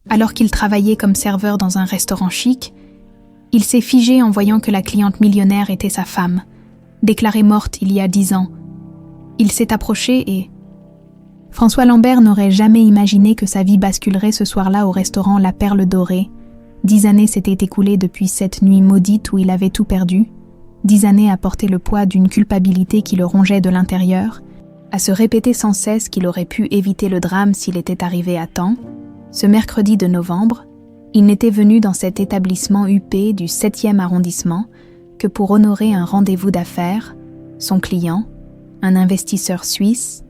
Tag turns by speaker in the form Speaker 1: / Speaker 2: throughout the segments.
Speaker 1: Alors qu'il travaillait comme serveur dans un restaurant chic, il s'est figé en voyant que la cliente millionnaire était sa femme, déclarée morte il y a 10 ans. Il s'est approché et... François Lambert n'aurait jamais imaginé que sa vie basculerait ce soir-là au restaurant La Perle Dorée. 10 années s'étaient écoulées depuis cette nuit maudite où il avait tout perdu. 10 années à porter le poids d'une culpabilité qui le rongeait de l'intérieur, à se répéter sans cesse qu'il aurait pu éviter le drame s'il était arrivé à temps. Ce mercredi de novembre, il n'était venu dans cet établissement huppé du 7e arrondissement que pour honorer un rendez-vous d'affaires. Son client, un investisseur suisse,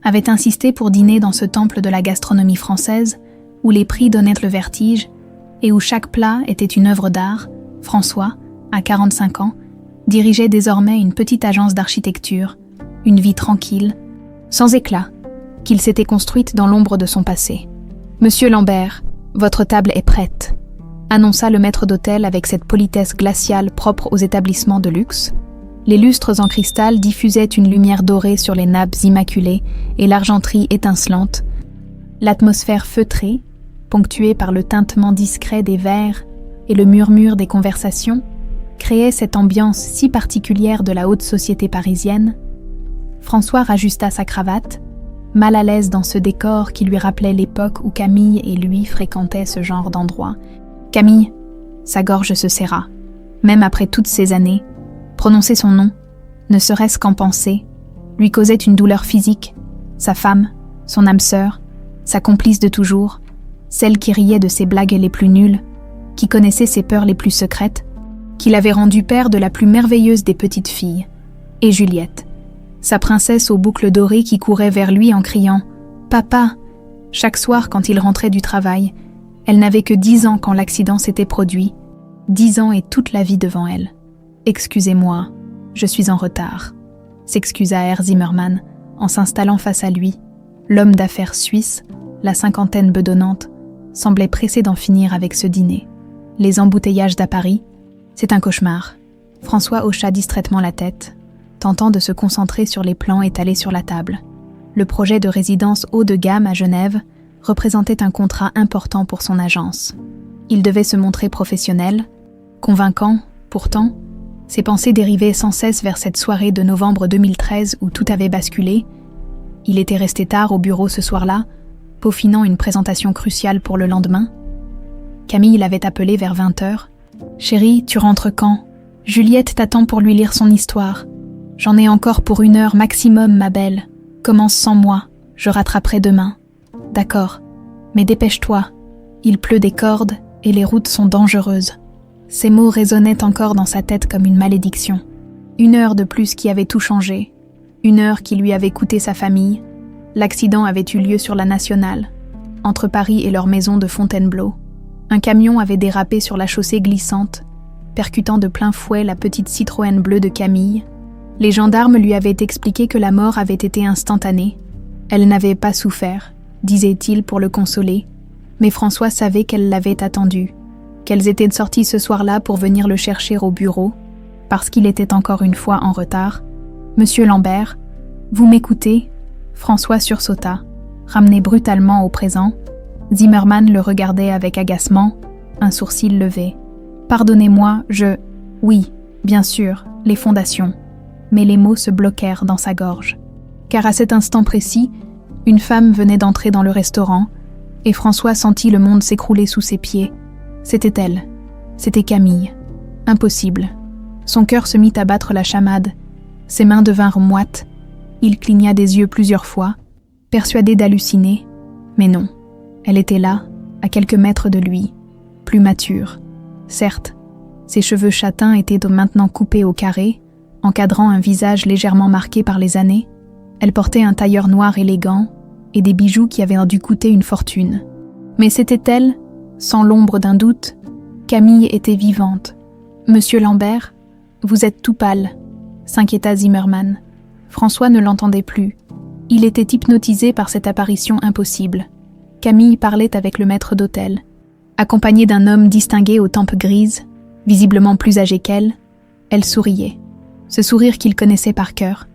Speaker 1: avait insisté pour dîner dans ce temple de la gastronomie française où les prix donnaient le vertige et où chaque plat était une œuvre d'art. François, à 45 ans, dirigeait désormais une petite agence d'architecture, une vie tranquille, sans éclat, qu'il s'était construite dans l'ombre de son passé. « Monsieur Lambert, votre table est prête », annonça le maître d'hôtel avec cette politesse glaciale propre aux établissements de luxe. Les lustres en cristal diffusaient une lumière dorée sur les nappes immaculées et l'argenterie étincelante. L'atmosphère feutrée, ponctuée par le tintement discret des verres et le murmure des conversations, créait cette ambiance si particulière de la haute société parisienne. François rajusta sa cravate, mal à l'aise dans ce décor qui lui rappelait l'époque où Camille et lui fréquentaient ce genre d'endroit. Camille, sa gorge se serra. Même après toutes ces années, prononcer son nom, ne serait-ce qu'en penser, lui causait une douleur physique. Sa femme, son âme sœur, sa complice de toujours, celle qui riait de ses blagues les plus nulles, qui connaissait ses peurs les plus secrètes, qui l'avait rendu père de la plus merveilleuse des petites filles, et Juliette, sa princesse aux boucles dorées qui courait vers lui en criant « Papa !» Chaque soir quand il rentrait du travail, elle n'avait que 10 ans quand l'accident s'était produit, 10 ans et toute la vie devant elle. « Excusez-moi, je suis en retard », s'excusa Herr Zimmermann en s'installant face à lui. L'homme d'affaires suisse, la cinquantaine bedonnante, semblait pressé d'en finir avec ce dîner. Les embouteillages d'à Paris, c'est un cauchemar. François hocha distraitement la tête, tentant de se concentrer sur les plans étalés sur la table. Le projet de résidence haut de gamme à Genève représentait un contrat important pour son agence. Il devait se montrer professionnel, convaincant, pourtant, ses pensées dérivaient sans cesse vers cette soirée de novembre 2013 où tout avait basculé. Il était resté tard au bureau ce soir-là, peaufinant une présentation cruciale pour le lendemain. Camille l'avait appelé vers 20h. « Chérie, tu rentres quand ? Juliette t'attend pour lui lire son histoire. J'en ai encore pour 1 heure maximum, ma belle. Commence sans moi, je rattraperai demain. D'accord, mais dépêche-toi. Il pleut des cordes et les routes sont dangereuses. » Ces mots résonnaient encore dans sa tête comme une malédiction. 1 heure de plus qui avait tout changé. 1 heure qui lui avait coûté sa famille. L'accident avait eu lieu sur la Nationale, entre Paris et leur maison de Fontainebleau. Un camion avait dérapé sur la chaussée glissante, percutant de plein fouet la petite Citroën bleue de Camille. Les gendarmes lui avaient expliqué que la mort avait été instantanée. Elle n'avait pas souffert, disait-il pour le consoler, mais François savait qu'elle l'avait attendu, qu'elles étaient sorties ce soir-là pour venir le chercher au bureau, parce qu'il était encore une fois en retard. « Monsieur Lambert, vous m'écoutez ?» François sursauta, ramené brutalement au présent. Zimmermann le regardait avec agacement, un sourcil levé. « Pardonnez-moi, Oui, bien sûr, les fondations. » Mais les mots se bloquèrent dans sa gorge. Car à cet instant précis, une femme venait d'entrer dans le restaurant, et François sentit le monde s'écrouler sous ses pieds. C'était elle. C'était Camille. Impossible. Son cœur se mit à battre la chamade. Ses mains devinrent moites. Il cligna des yeux plusieurs fois, persuadé d'halluciner. Mais non. Elle était là, à quelques mètres de lui, plus mature. Certes, ses cheveux châtains étaient maintenant coupés au carré, encadrant un visage légèrement marqué par les années. Elle portait un tailleur noir élégant et des bijoux qui avaient dû coûter une fortune. Mais c'était elle, sans l'ombre d'un doute. Camille était vivante. « Monsieur Lambert, vous êtes tout pâle », s'inquiéta Zimmermann. François ne l'entendait plus. Il était hypnotisé par cette apparition impossible. Camille parlait avec le maître d'hôtel. Accompagnée d'un homme distingué aux tempes grises, visiblement plus âgé qu'elle, elle souriait. Ce sourire qu'il connaissait par cœur,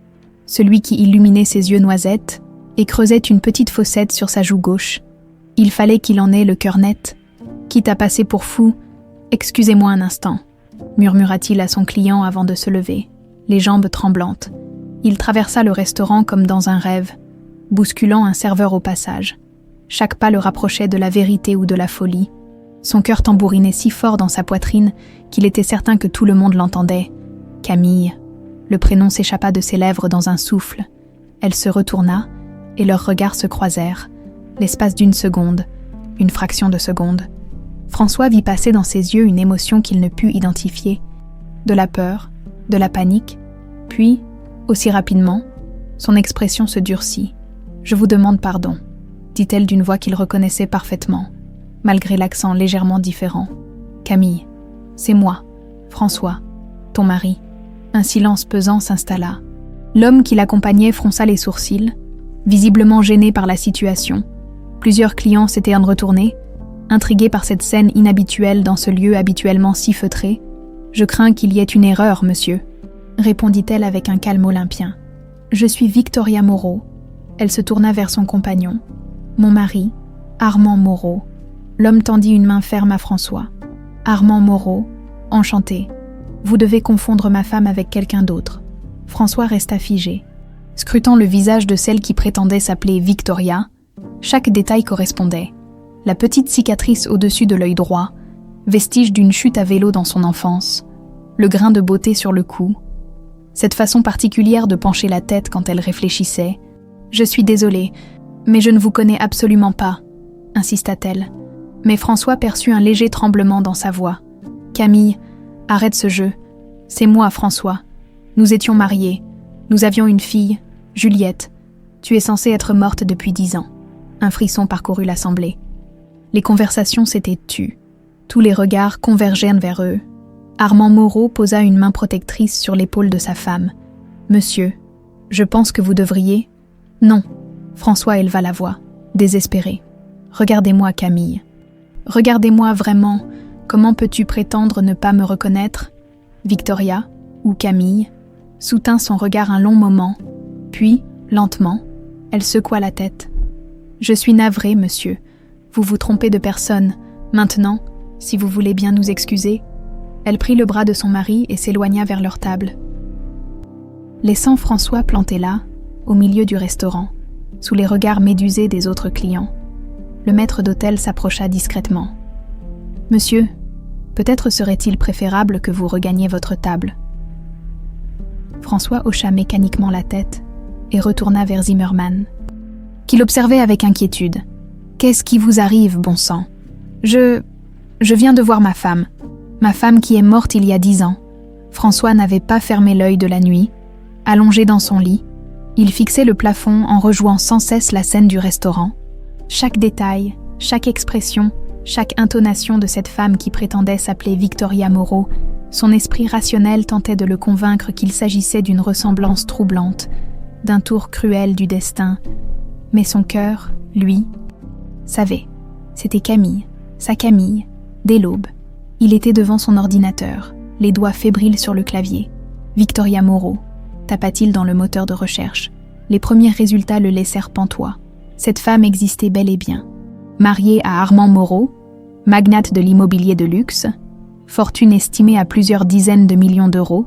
Speaker 1: celui qui illuminait ses yeux noisettes et creusait une petite fossette sur sa joue gauche. Il fallait qu'il en ait le cœur net. Quitte à passer pour fou, « Excusez-moi un instant », murmura-t-il à son client avant de se lever, les jambes tremblantes. Il traversa le restaurant comme dans un rêve, bousculant un serveur au passage. Chaque pas le rapprochait de la vérité ou de la folie. Son cœur tambourinait si fort dans sa poitrine qu'il était certain que tout le monde l'entendait. « Camille !» Le prénom s'échappa de ses lèvres dans un souffle. Elle se retourna, et leurs regards se croisèrent. L'espace d'une seconde, une fraction de seconde. François vit passer dans ses yeux une émotion qu'il ne put identifier. De la peur, de la panique, puis, aussi rapidement, son expression se durcit. « Je vous demande pardon », dit-elle d'une voix qu'il reconnaissait parfaitement, malgré l'accent légèrement différent. « Camille, c'est moi, François, ton mari. » Un silence pesant s'installa. L'homme qui l'accompagnait fronça les sourcils, visiblement gêné par la situation. Plusieurs clients s'étaient retournés, intrigués par cette scène inhabituelle dans ce lieu habituellement si feutré. « Je crains qu'il y ait une erreur, monsieur », répondit-elle avec un calme olympien. « Je suis Victoria Moreau. » Elle se tourna vers son compagnon. « Mon mari, Armand Moreau. » L'homme tendit une main ferme à François. « Armand Moreau, enchanté. Vous devez confondre ma femme avec quelqu'un d'autre. » François resta figé, scrutant le visage de celle qui prétendait s'appeler Victoria. Chaque détail correspondait. La petite cicatrice au-dessus de l'œil droit, vestige d'une chute à vélo dans son enfance, le grain de beauté sur le cou, cette façon particulière de pencher la tête quand elle réfléchissait. « Je suis désolée, mais je ne vous connais absolument pas, » insista-t-elle. Mais François perçut un léger tremblement dans sa voix. « Camille, arrête ce jeu. C'est moi, François. Nous étions mariés. Nous avions une fille, Juliette. Tu es censée être morte depuis 10 ans. » Un frisson parcourut l'assemblée. Les conversations s'étaient tues. Tous les regards convergèrent vers eux. Armand Moreau posa une main protectrice sur l'épaule de sa femme. « Monsieur, je pense que vous devriez… » « Non. » François éleva la voix, désespéré. « Regardez-moi, Camille. Regardez-moi vraiment. Comment peux-tu prétendre ne pas me reconnaître ?» Victoria, ou Camille, soutint son regard un long moment, puis, lentement, elle secoua la tête. « Je suis navrée, monsieur. Vous vous trompez de personne. Maintenant, si vous voulez bien nous excuser. » Elle prit le bras de son mari et s'éloigna vers leur table. Laissant François planté là, au milieu du restaurant, sous les regards médusés des autres clients, le maître d'hôtel s'approcha discrètement. « Monsieur, peut-être serait-il préférable que vous regagniez votre table. » François hocha mécaniquement la tête et retourna vers Zimmermann, qui l'observait avec inquiétude. « Qu'est-ce qui vous arrive, bon sang ? Je viens de voir ma femme qui est morte il y a 10 ans. » François n'avait pas fermé l'œil de la nuit. Allongé dans son lit, il fixait le plafond en rejouant sans cesse la scène du restaurant. Chaque détail, chaque expression, chaque intonation de cette femme qui prétendait s'appeler Victoria Moreau, son esprit rationnel tentait de le convaincre qu'il s'agissait d'une ressemblance troublante, d'un tour cruel du destin. Mais son cœur, lui, savait. C'était Camille, sa Camille, dès l'aube. Il était devant son ordinateur, les doigts fébriles sur le clavier. Victoria Moreau, tapa-t-il dans le moteur de recherche. Les premiers résultats le laissèrent pantois. Cette femme existait bel et bien. Mariée à Armand Moreau, magnate de l'immobilier de luxe, fortune estimée à plusieurs dizaines de millions d'euros,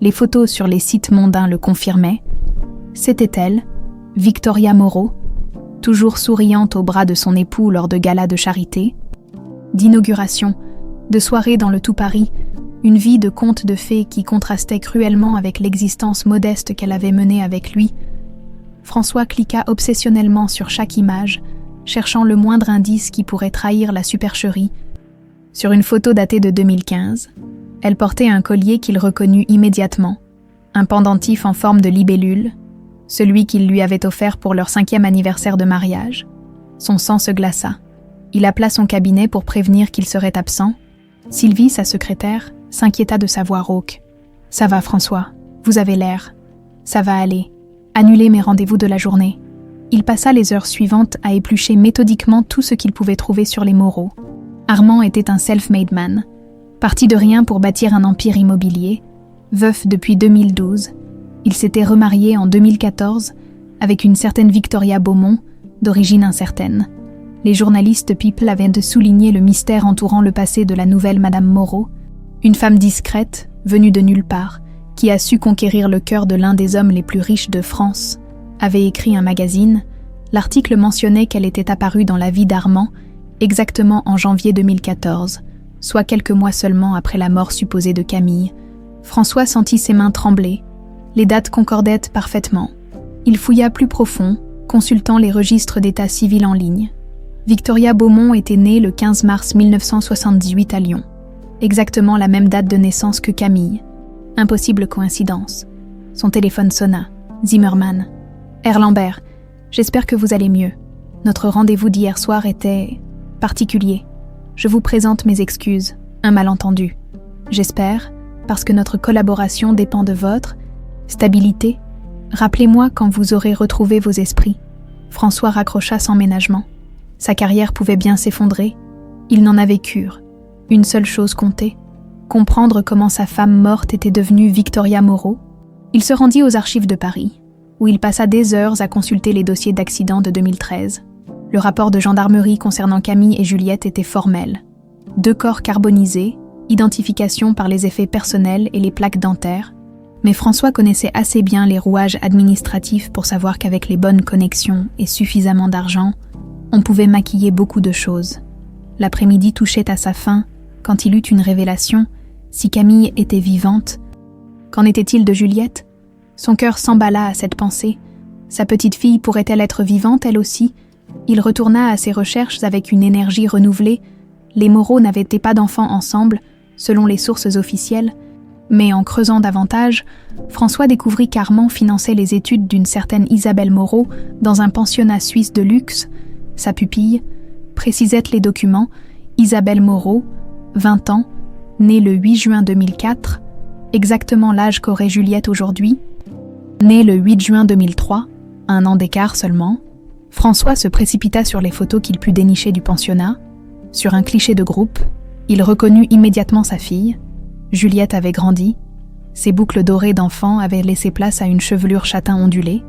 Speaker 1: les photos sur les sites mondains le confirmaient. C'était elle, Victoria Moreau, toujours souriante au bras de son époux lors de galas de charité, d'inauguration, de soirées dans le tout Paris, une vie de conte de fées qui contrastait cruellement avec l'existence modeste qu'elle avait menée avec lui. François cliqua obsessionnellement sur chaque image, cherchant le moindre indice qui pourrait trahir la supercherie. Sur une photo datée de 2015, elle portait un collier qu'il reconnut immédiatement, un pendentif en forme de libellule, celui qu'il lui avait offert pour leur 5e anniversaire de mariage. Son sang se glaça. Il appela son cabinet pour prévenir qu'il serait absent. Sylvie, sa secrétaire, s'inquiéta de sa voix rauque. « Ça va, François, vous avez l'air. Ça va aller. Annulez mes rendez-vous de la journée. » Il passa les heures suivantes à éplucher méthodiquement tout ce qu'il pouvait trouver sur les Moreau. Armand était un self-made man, parti de rien pour bâtir un empire immobilier. Veuf depuis 2012, il s'était remarié en 2014 avec une certaine Victoria Beaumont, d'origine incertaine. Les journalistes People avaient de souligner le mystère entourant le passé de la nouvelle Madame Moreau, une femme discrète, venue de nulle part, qui a su conquérir le cœur de l'un des hommes les plus riches de France, avait écrit un magazine. L'article mentionnait qu'elle était apparue dans la vie d'Armand exactement en janvier 2014, soit quelques mois seulement après la mort supposée de Camille. François sentit ses mains trembler. Les dates concordaient parfaitement. Il fouilla plus profond, consultant les registres d'état civil en ligne. Victoria Beaumont était née le 15 mars 1978 à Lyon. Exactement la même date de naissance que Camille. Impossible coïncidence. Son téléphone sonna. Zimmerman. Erlambert, j'espère que vous allez mieux. Notre rendez-vous d'hier soir était particulier. Je vous présente mes excuses. Un malentendu. J'espère, parce que notre collaboration dépend de votre stabilité. Rappelez-moi quand vous aurez retrouvé vos esprits. François raccrocha sans ménagement. Sa carrière pouvait bien s'effondrer. Il n'en avait cure. Une seule chose comptait. Comprendre comment sa femme morte était devenue Victoria Moreau. Il se rendit aux archives de Paris, où il passa des heures à consulter les dossiers d'accident de 2013. Le rapport de gendarmerie concernant Camille et Juliette était formel. 2 corps carbonisés, identification par les effets personnels et les plaques dentaires, mais François connaissait assez bien les rouages administratifs pour savoir qu'avec les bonnes connexions et suffisamment d'argent, on pouvait maquiller beaucoup de choses. L'après-midi touchait à sa fin quand il eut une révélation. Si Camille était vivante, qu'en était-il de Juliette? Son cœur s'emballa à cette pensée. Sa petite fille pourrait-elle être vivante, elle aussi? Il retourna à ses recherches avec une énergie renouvelée. Les Moreau n'avaient pas d'enfants ensemble, selon les sources officielles, mais en creusant davantage, François découvrit qu'Armand finançait les études d'une certaine Isabelle Moreau dans un pensionnat suisse de luxe. Sa pupille, précisaient les documents, Isabelle Moreau, 20 ans, née le 8 juin 2004, exactement l'âge qu'aurait Juliette aujourd'hui, née le 8 juin 2003, 1 an d'écart seulement. François se précipita sur les photos qu'il put dénicher du pensionnat. Sur un cliché de groupe, il reconnut immédiatement sa fille. Juliette avait grandi. Ses boucles dorées d'enfant avaient laissé place à une chevelure châtain ondulée,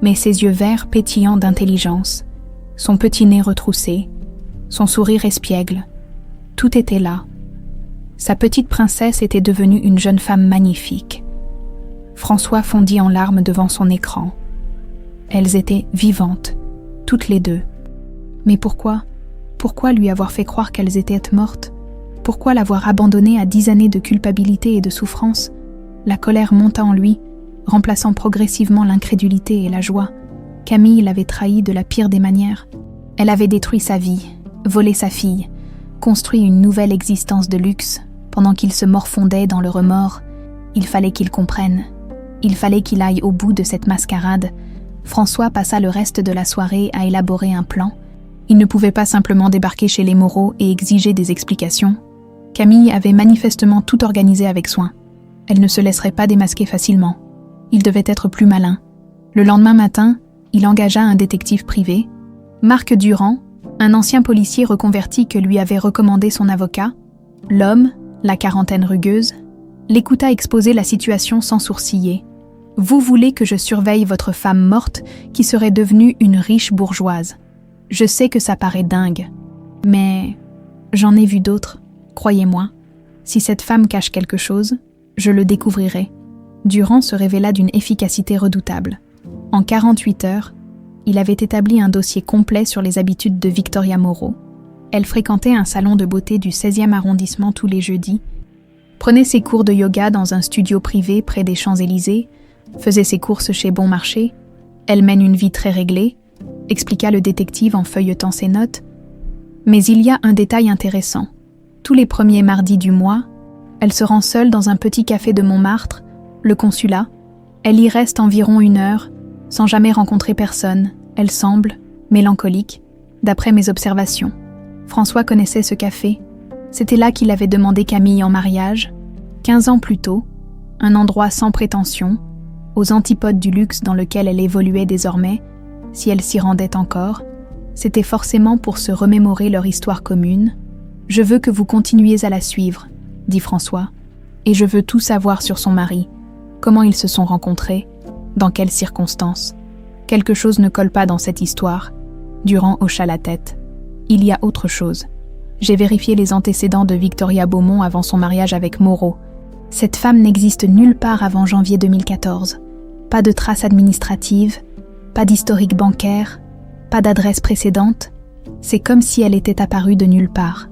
Speaker 1: mais ses yeux verts pétillants d'intelligence, son petit nez retroussé, son sourire espiègle, tout était là. Sa petite princesse était devenue une jeune femme magnifique. François fondit en larmes devant son écran. Elles étaient vivantes, toutes les deux. Mais pourquoi lui avoir fait croire qu'elles étaient mortes? Pourquoi l'avoir abandonnée à 10 années de culpabilité et de souffrance? La colère monta en lui, remplaçant progressivement l'incrédulité et la joie. Camille l'avait trahi de la pire des manières. Elle avait détruit sa vie, volé sa fille, construit une nouvelle existence de luxe. Pendant qu'il se morfondait dans le remords, il fallait qu'il comprenne. Il fallait qu'il aille au bout de cette mascarade. François passa le reste de la soirée à élaborer un plan. Il ne pouvait pas simplement débarquer chez les Moreau et exiger des explications. Camille avait manifestement tout organisé avec soin. Elle ne se laisserait pas démasquer facilement. Il devait être plus malin. Le lendemain matin, il engagea un détective privé, Marc Durand, un ancien policier reconverti que lui avait recommandé son avocat. L'homme, la quarantaine rugueuse, l'écouta exposer la situation sans sourciller. « Vous voulez que je surveille votre femme morte qui serait devenue une riche bourgeoise. Je sais que ça paraît dingue, mais j'en ai vu d'autres, croyez-moi. Si cette femme cache quelque chose, je le découvrirai. » Durand se révéla d'une efficacité redoutable. En 48 heures, il avait établi un dossier complet sur les habitudes de Victoria Moreau. Elle fréquentait un salon de beauté du 16e arrondissement tous les jeudis, prenait ses cours de yoga dans un studio privé près des Champs-Élysées, faisait ses courses chez Bon Marché. Elle mène une vie très réglée, expliqua le détective en feuilletant ses notes. Mais il y a un détail intéressant. Tous les premiers mardis du mois, elle se rend seule dans un petit café de Montmartre, le consulat. Elle y reste environ 1 heure, sans jamais rencontrer personne. Elle semble mélancolique, d'après mes observations. François connaissait ce café. C'était là qu'il avait demandé Camille en mariage, 15 ans plus tôt, un endroit sans prétention, aux antipodes du luxe dans lequel elle évoluait désormais, si elle s'y rendait encore. C'était forcément pour se remémorer leur histoire commune. « Je veux que vous continuiez à la suivre », dit François, « et je veux tout savoir sur son mari, comment ils se sont rencontrés, dans quelles circonstances. Quelque chose ne colle pas dans cette histoire. » Durand hocha la tête. Il y a autre chose. J'ai vérifié les antécédents de Victoria Beaumont avant son mariage avec Moreau. Cette femme n'existe nulle part avant janvier 2014. Pas de traces administratives, pas d'historique bancaire, pas d'adresse précédente. C'est comme si elle était apparue de nulle part.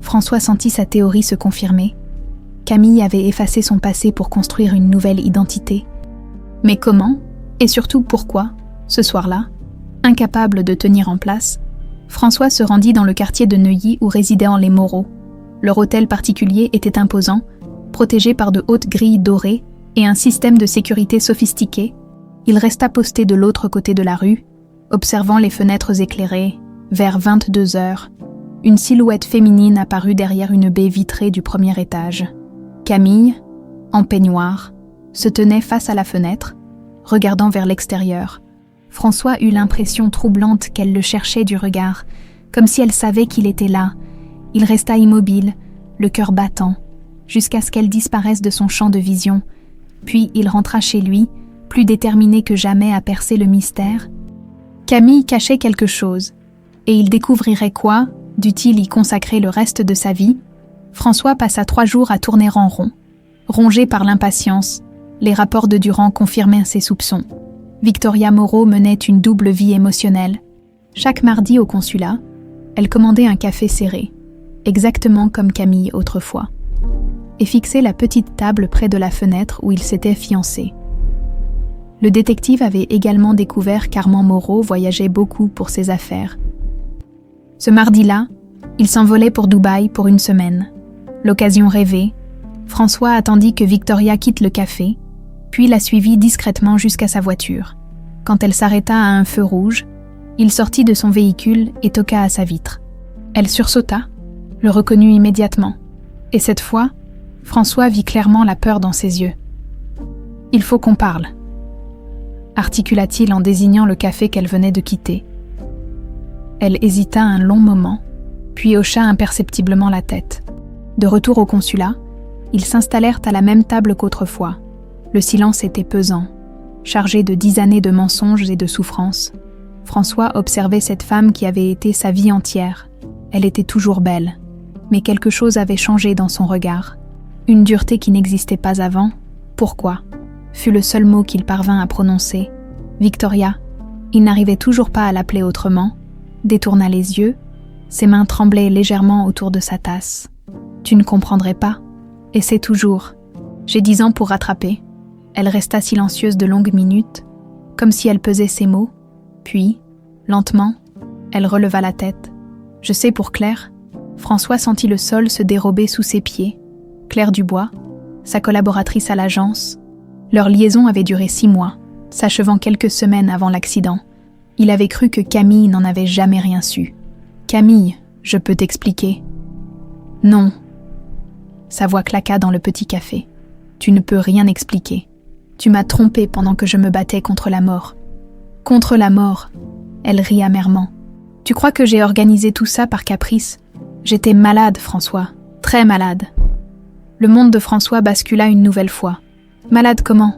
Speaker 1: François sentit sa théorie se confirmer. Camille avait effacé son passé pour construire une nouvelle identité. Mais comment, et surtout pourquoi, ce soir-là, incapable de tenir en place, François se rendit dans le quartier de Neuilly où résidaient les Moreau. Leur hôtel particulier était imposant, protégé par de hautes grilles dorées et un système de sécurité sophistiqué. Il resta posté de l'autre côté de la rue, observant les fenêtres éclairées. Vers 22 heures, une silhouette féminine apparut derrière une baie vitrée du premier étage. Camille, en peignoir, se tenait face à la fenêtre, regardant vers l'extérieur. François eut l'impression troublante qu'elle le cherchait du regard, comme si elle savait qu'il était là. Il resta immobile, le cœur battant, jusqu'à ce qu'elle disparaisse de son champ de vision. Puis il rentra chez lui, plus déterminé que jamais à percer le mystère. Camille cachait quelque chose, et il découvrirait quoi, dût-il y consacrer le reste de sa vie. François passa 3 jours à tourner en rond. Rongé par l'impatience, les rapports de Durand confirmaient ses soupçons. Victoria Moreau menait une double vie émotionnelle. Chaque mardi au consulat, elle commandait un café serré, exactement comme Camille autrefois, et fixait la petite table près de la fenêtre où ils s'étaient fiancés. Le détective avait également découvert qu'Armand Moreau voyageait beaucoup pour ses affaires. Ce mardi-là, il s'envolait pour Dubaï pour 1 semaine. L'occasion rêvée, François attendit que Victoria quitte le café, puis la suivit discrètement jusqu'à sa voiture. Quand elle s'arrêta à un feu rouge, il sortit de son véhicule et toqua à sa vitre. Elle sursauta, le reconnut immédiatement. Et cette fois, François vit clairement la peur dans ses yeux. « Il faut qu'on parle », articula-t-il en désignant le café qu'elle venait de quitter. Elle hésita un long moment, puis hocha imperceptiblement la tête. De retour au consulat, ils s'installèrent à la même table qu'autrefois. Le silence était pesant, chargé de 10 années de mensonges et de souffrances. François observait cette femme qui avait été sa vie entière. Elle était toujours belle, mais quelque chose avait changé dans son regard. Une dureté qui n'existait pas avant. Pourquoi ? Fut le seul mot qu'il parvint à prononcer. Victoria, il n'arrivait toujours pas à l'appeler autrement, détourna les yeux, ses mains tremblaient légèrement autour de sa tasse. « Tu ne comprendrais pas. Essaie toujours. J'ai 10 ans pour rattraper. » Elle resta silencieuse de longues minutes, comme si elle pesait ses mots. Puis, lentement, elle releva la tête. « Je sais pour Claire. » François sentit le sol se dérober sous ses pieds. Claire Dubois, sa collaboratrice à l'agence. Leur liaison avait duré 6 mois, s'achevant quelques semaines avant l'accident. Il avait cru que Camille n'en avait jamais rien su. « Camille, je peux t'expliquer. »« Non. » Sa voix claqua dans le petit café. « Tu ne peux rien expliquer. Tu m'as trompée pendant que je me battais contre la mort. »« Contre la mort ?» Elle rit amèrement. « Tu crois que j'ai organisé tout ça par caprice ? J'étais malade, François. Très malade. » Le monde de François bascula une nouvelle fois. Malade comment ?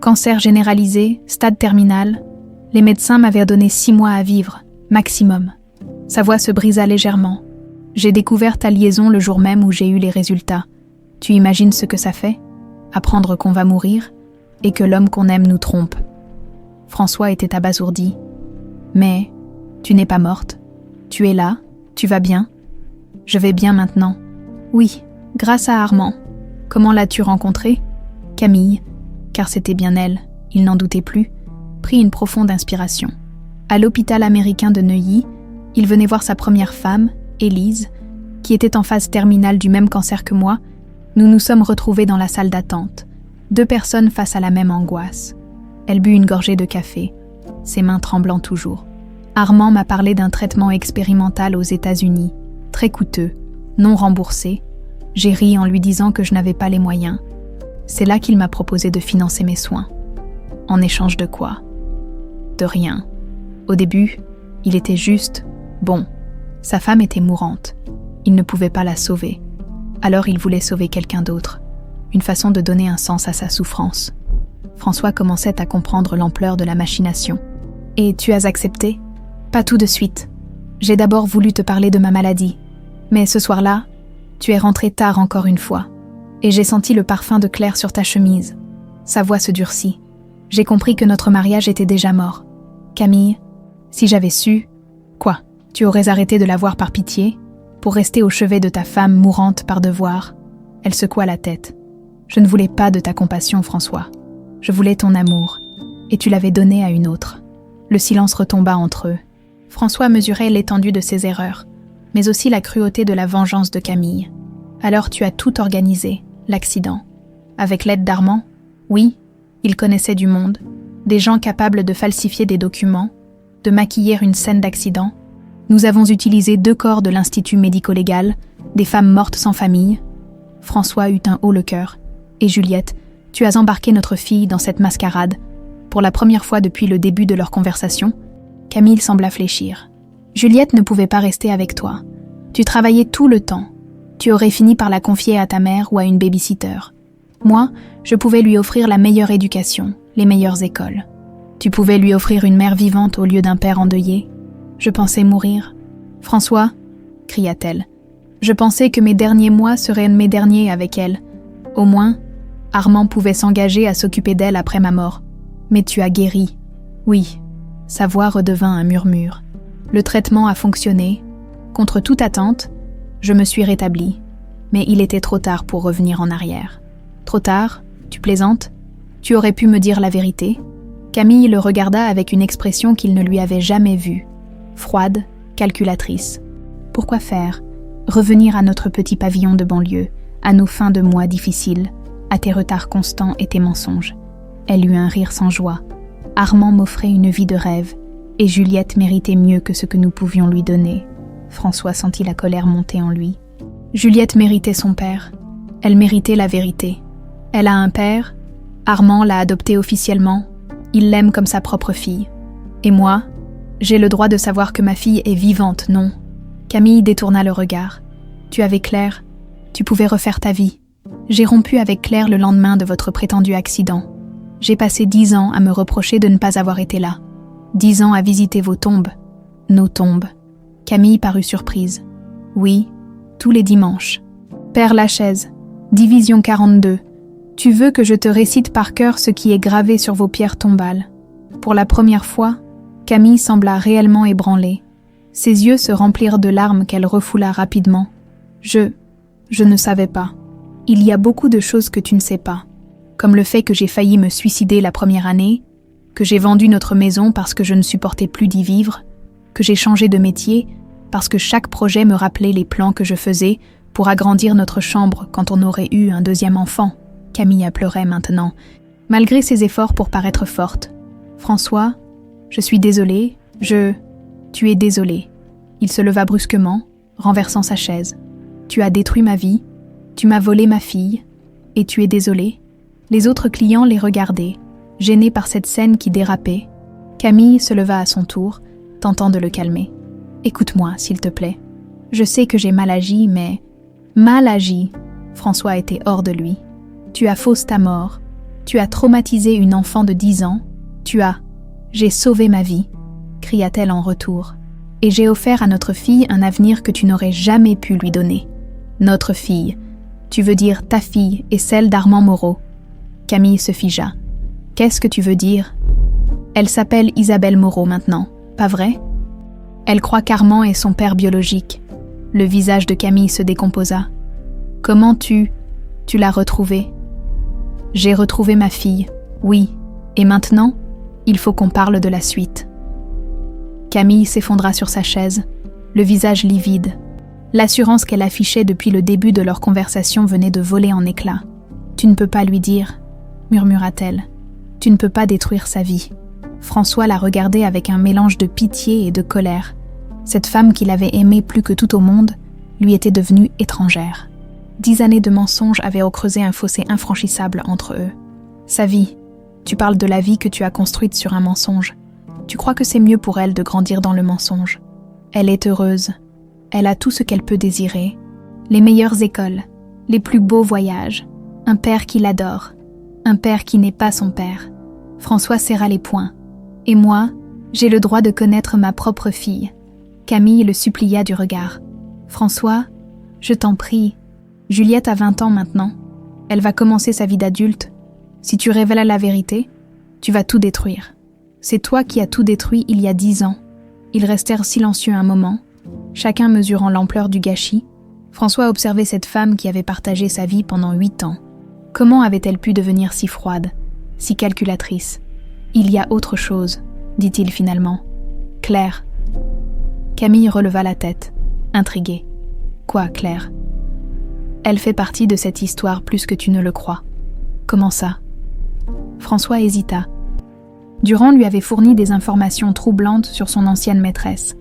Speaker 1: Cancer généralisé, stade terminal. Les médecins m'avaient donné 6 mois à vivre, maximum. Sa voix se brisa légèrement. J'ai découvert ta liaison le jour même où j'ai eu les résultats. Tu imagines ce que ça fait ? Apprendre qu'on va mourir et que l'homme qu'on aime nous trompe. François était abasourdi. Mais, tu n'es pas morte. Tu es là, tu vas bien. Je vais bien maintenant. Oui, grâce à Armand. Comment l'as-tu rencontré ? Camille, car c'était bien elle, il n'en doutait plus, prit une profonde inspiration. À l'hôpital américain de Neuilly, il venait voir sa première femme, Élise, qui était en phase terminale du même cancer que moi. Nous nous sommes retrouvés dans la salle d'attente, 2 personnes face à la même angoisse. Elle but une gorgée de café, ses mains tremblant toujours. Armand m'a parlé d'un traitement expérimental aux États-Unis, très coûteux, non remboursé. J'ai ri en lui disant que je n'avais pas les moyens. C'est là qu'il m'a proposé de financer mes soins. En échange de quoi ? De rien. Au début, il était juste bon. Sa femme était mourante. Il ne pouvait pas la sauver. Alors il voulait sauver quelqu'un d'autre. Une façon de donner un sens à sa souffrance. François commençait à comprendre l'ampleur de la machination. « Et tu as accepté ?»« Pas tout de suite. J'ai d'abord voulu te parler de ma maladie, mais ce soir-là, tu es rentré tard encore une fois, et j'ai senti le parfum de Claire sur ta chemise. Sa voix se durcit. J'ai compris que notre mariage était déjà mort. Camille, si j'avais su... Quoi? Tu aurais arrêté de la voir par pitié, pour rester au chevet de ta femme mourante par devoir? Elle secoua la tête. Je ne voulais pas de ta compassion, François. Je voulais ton amour, et tu l'avais donné à une autre. Le silence retomba entre eux. François mesurait l'étendue de ses erreurs, mais aussi la cruauté de la vengeance de Camille. Alors tu as tout organisé, l'accident. Avec l'aide d'Armand? Oui, il connaissait du monde, des gens capables de falsifier des documents, de maquiller une scène d'accident. Nous avons utilisé 2 corps de l'Institut médico-légal, des femmes mortes sans famille. François eut un haut le cœur. Et Juliette, tu as embarqué notre fille dans cette mascarade. Pour la première fois depuis le début de leur conversation, Camille sembla fléchir. Juliette ne pouvait pas rester avec toi. Tu travaillais tout le temps. Tu aurais fini par la confier à ta mère ou à une baby-sitter. Moi, je pouvais lui offrir la meilleure éducation, les meilleures écoles. Tu pouvais lui offrir une mère vivante au lieu d'un père endeuillé. Je pensais mourir. François, cria-t-elle, je pensais que mes derniers mois seraient mes derniers avec elle. Au moins, Armand pouvait s'engager à s'occuper d'elle après ma mort. Mais tu as guéri. Oui. Sa voix redevint un murmure. Le traitement a fonctionné. Contre toute attente, je me suis rétablie. Mais il était trop tard pour revenir en arrière. Trop tard? Tu plaisantes? Tu aurais pu me dire la vérité? Camille le regarda avec une expression qu'il ne lui avait jamais vue. Froide, calculatrice. Pourquoi faire? Revenir à notre petit pavillon de banlieue, à nos fins de mois difficiles, à tes retards constants et tes mensonges. Elle eut un rire sans joie. Armand m'offrait une vie de rêve, et Juliette méritait mieux que ce que nous pouvions lui donner. François sentit la colère monter en lui. Juliette méritait son père. Elle méritait la vérité. Elle a un père. Armand l'a adoptée officiellement. Il l'aime comme sa propre fille. Et moi, j'ai le droit de savoir que ma fille est vivante, non? Camille détourna le regard. Tu avais Claire. Tu pouvais refaire ta vie. J'ai rompu avec Claire le lendemain de votre prétendu accident. J'ai passé 10 ans à me reprocher de ne pas avoir été là. 10 ans à visiter vos tombes. Nos tombes. Camille parut surprise. Oui, tous les dimanches. Père Lachaise, division 42. Tu veux que je te récite par cœur ce qui est gravé sur vos pierres tombales. Pour la première fois, Camille sembla réellement ébranlée. Ses yeux se remplirent de larmes qu'elle refoula rapidement. Je ne savais pas. Il y a beaucoup de choses que tu ne sais pas. Comme le fait que j'ai failli me suicider la première année, que j'ai vendu notre maison parce que je ne supportais plus d'y vivre, que j'ai changé de métier parce que chaque projet me rappelait les plans que je faisais pour agrandir notre chambre quand on aurait eu un 2e enfant. Camille pleurait maintenant, malgré ses efforts pour paraître forte. François, je suis désolée, Tu es désolé. Il se leva brusquement, renversant sa chaise. Tu as détruit ma vie, tu m'as volé ma fille, et tu es désolé. Les autres clients les regardaient, gênés par cette scène qui dérapait. Camille se leva à son tour, tentant de le calmer. Écoute-moi, s'il te plaît. Je sais que j'ai mal agi, mais... Mal agi. François était hors de lui. Tu as faussé ta mort. Tu as traumatisé une enfant de 10 ans. J'ai sauvé ma vie, cria-t-elle en retour. Et j'ai offert à notre fille un avenir que tu n'aurais jamais pu lui donner. Notre fille. Tu veux dire ta fille et celle d'Armand Moreau. Camille se figea. Qu'est-ce que tu veux dire? Elle s'appelle Isabelle Moreau maintenant, pas vrai? Elle croit qu'Armand est son père biologique. Le visage de Camille se décomposa. Comment tu l'as retrouvée? J'ai retrouvé ma fille, oui. Et maintenant, il faut qu'on parle de la suite. Camille s'effondra sur sa chaise, le visage livide. L'assurance qu'elle affichait depuis le début de leur conversation venait de voler en éclats. « Tu ne peux pas lui dire, » murmura-t-elle. « Tu ne peux pas détruire sa vie. » François la regardait avec un mélange de pitié et de colère. Cette femme qu'il avait aimée plus que tout au monde lui était devenue étrangère. 10 années de mensonges avaient creusé un fossé infranchissable entre eux. Sa vie. Tu parles de la vie que tu as construite sur un mensonge. Tu crois que c'est mieux pour elle de grandir dans le mensonge. Elle est heureuse. Elle a tout ce qu'elle peut désirer. Les meilleures écoles, les plus beaux voyages, un père qui l'adore, un père qui n'est pas son père. François serra les poings. Et moi, j'ai le droit de connaître ma propre fille. Camille le supplia du regard. « François, je t'en prie. Juliette a 20 ans maintenant. Elle va commencer sa vie d'adulte. Si tu révèles la vérité, tu vas tout détruire. C'est toi qui as tout détruit il y a 10 ans. » Ils restèrent silencieux un moment, chacun mesurant l'ampleur du gâchis. François observait cette femme qui avait partagé sa vie pendant 8 ans. Comment avait-elle pu devenir si froide, si calculatrice ? « Il y a autre chose, » dit-il finalement. « Claire. » Camille releva la tête, intriguée. « Quoi, Claire ? » « Elle fait partie de cette histoire plus que tu ne le crois. » « Comment ça ?» François hésita. Durand lui avait fourni des informations troublantes sur son ancienne maîtresse.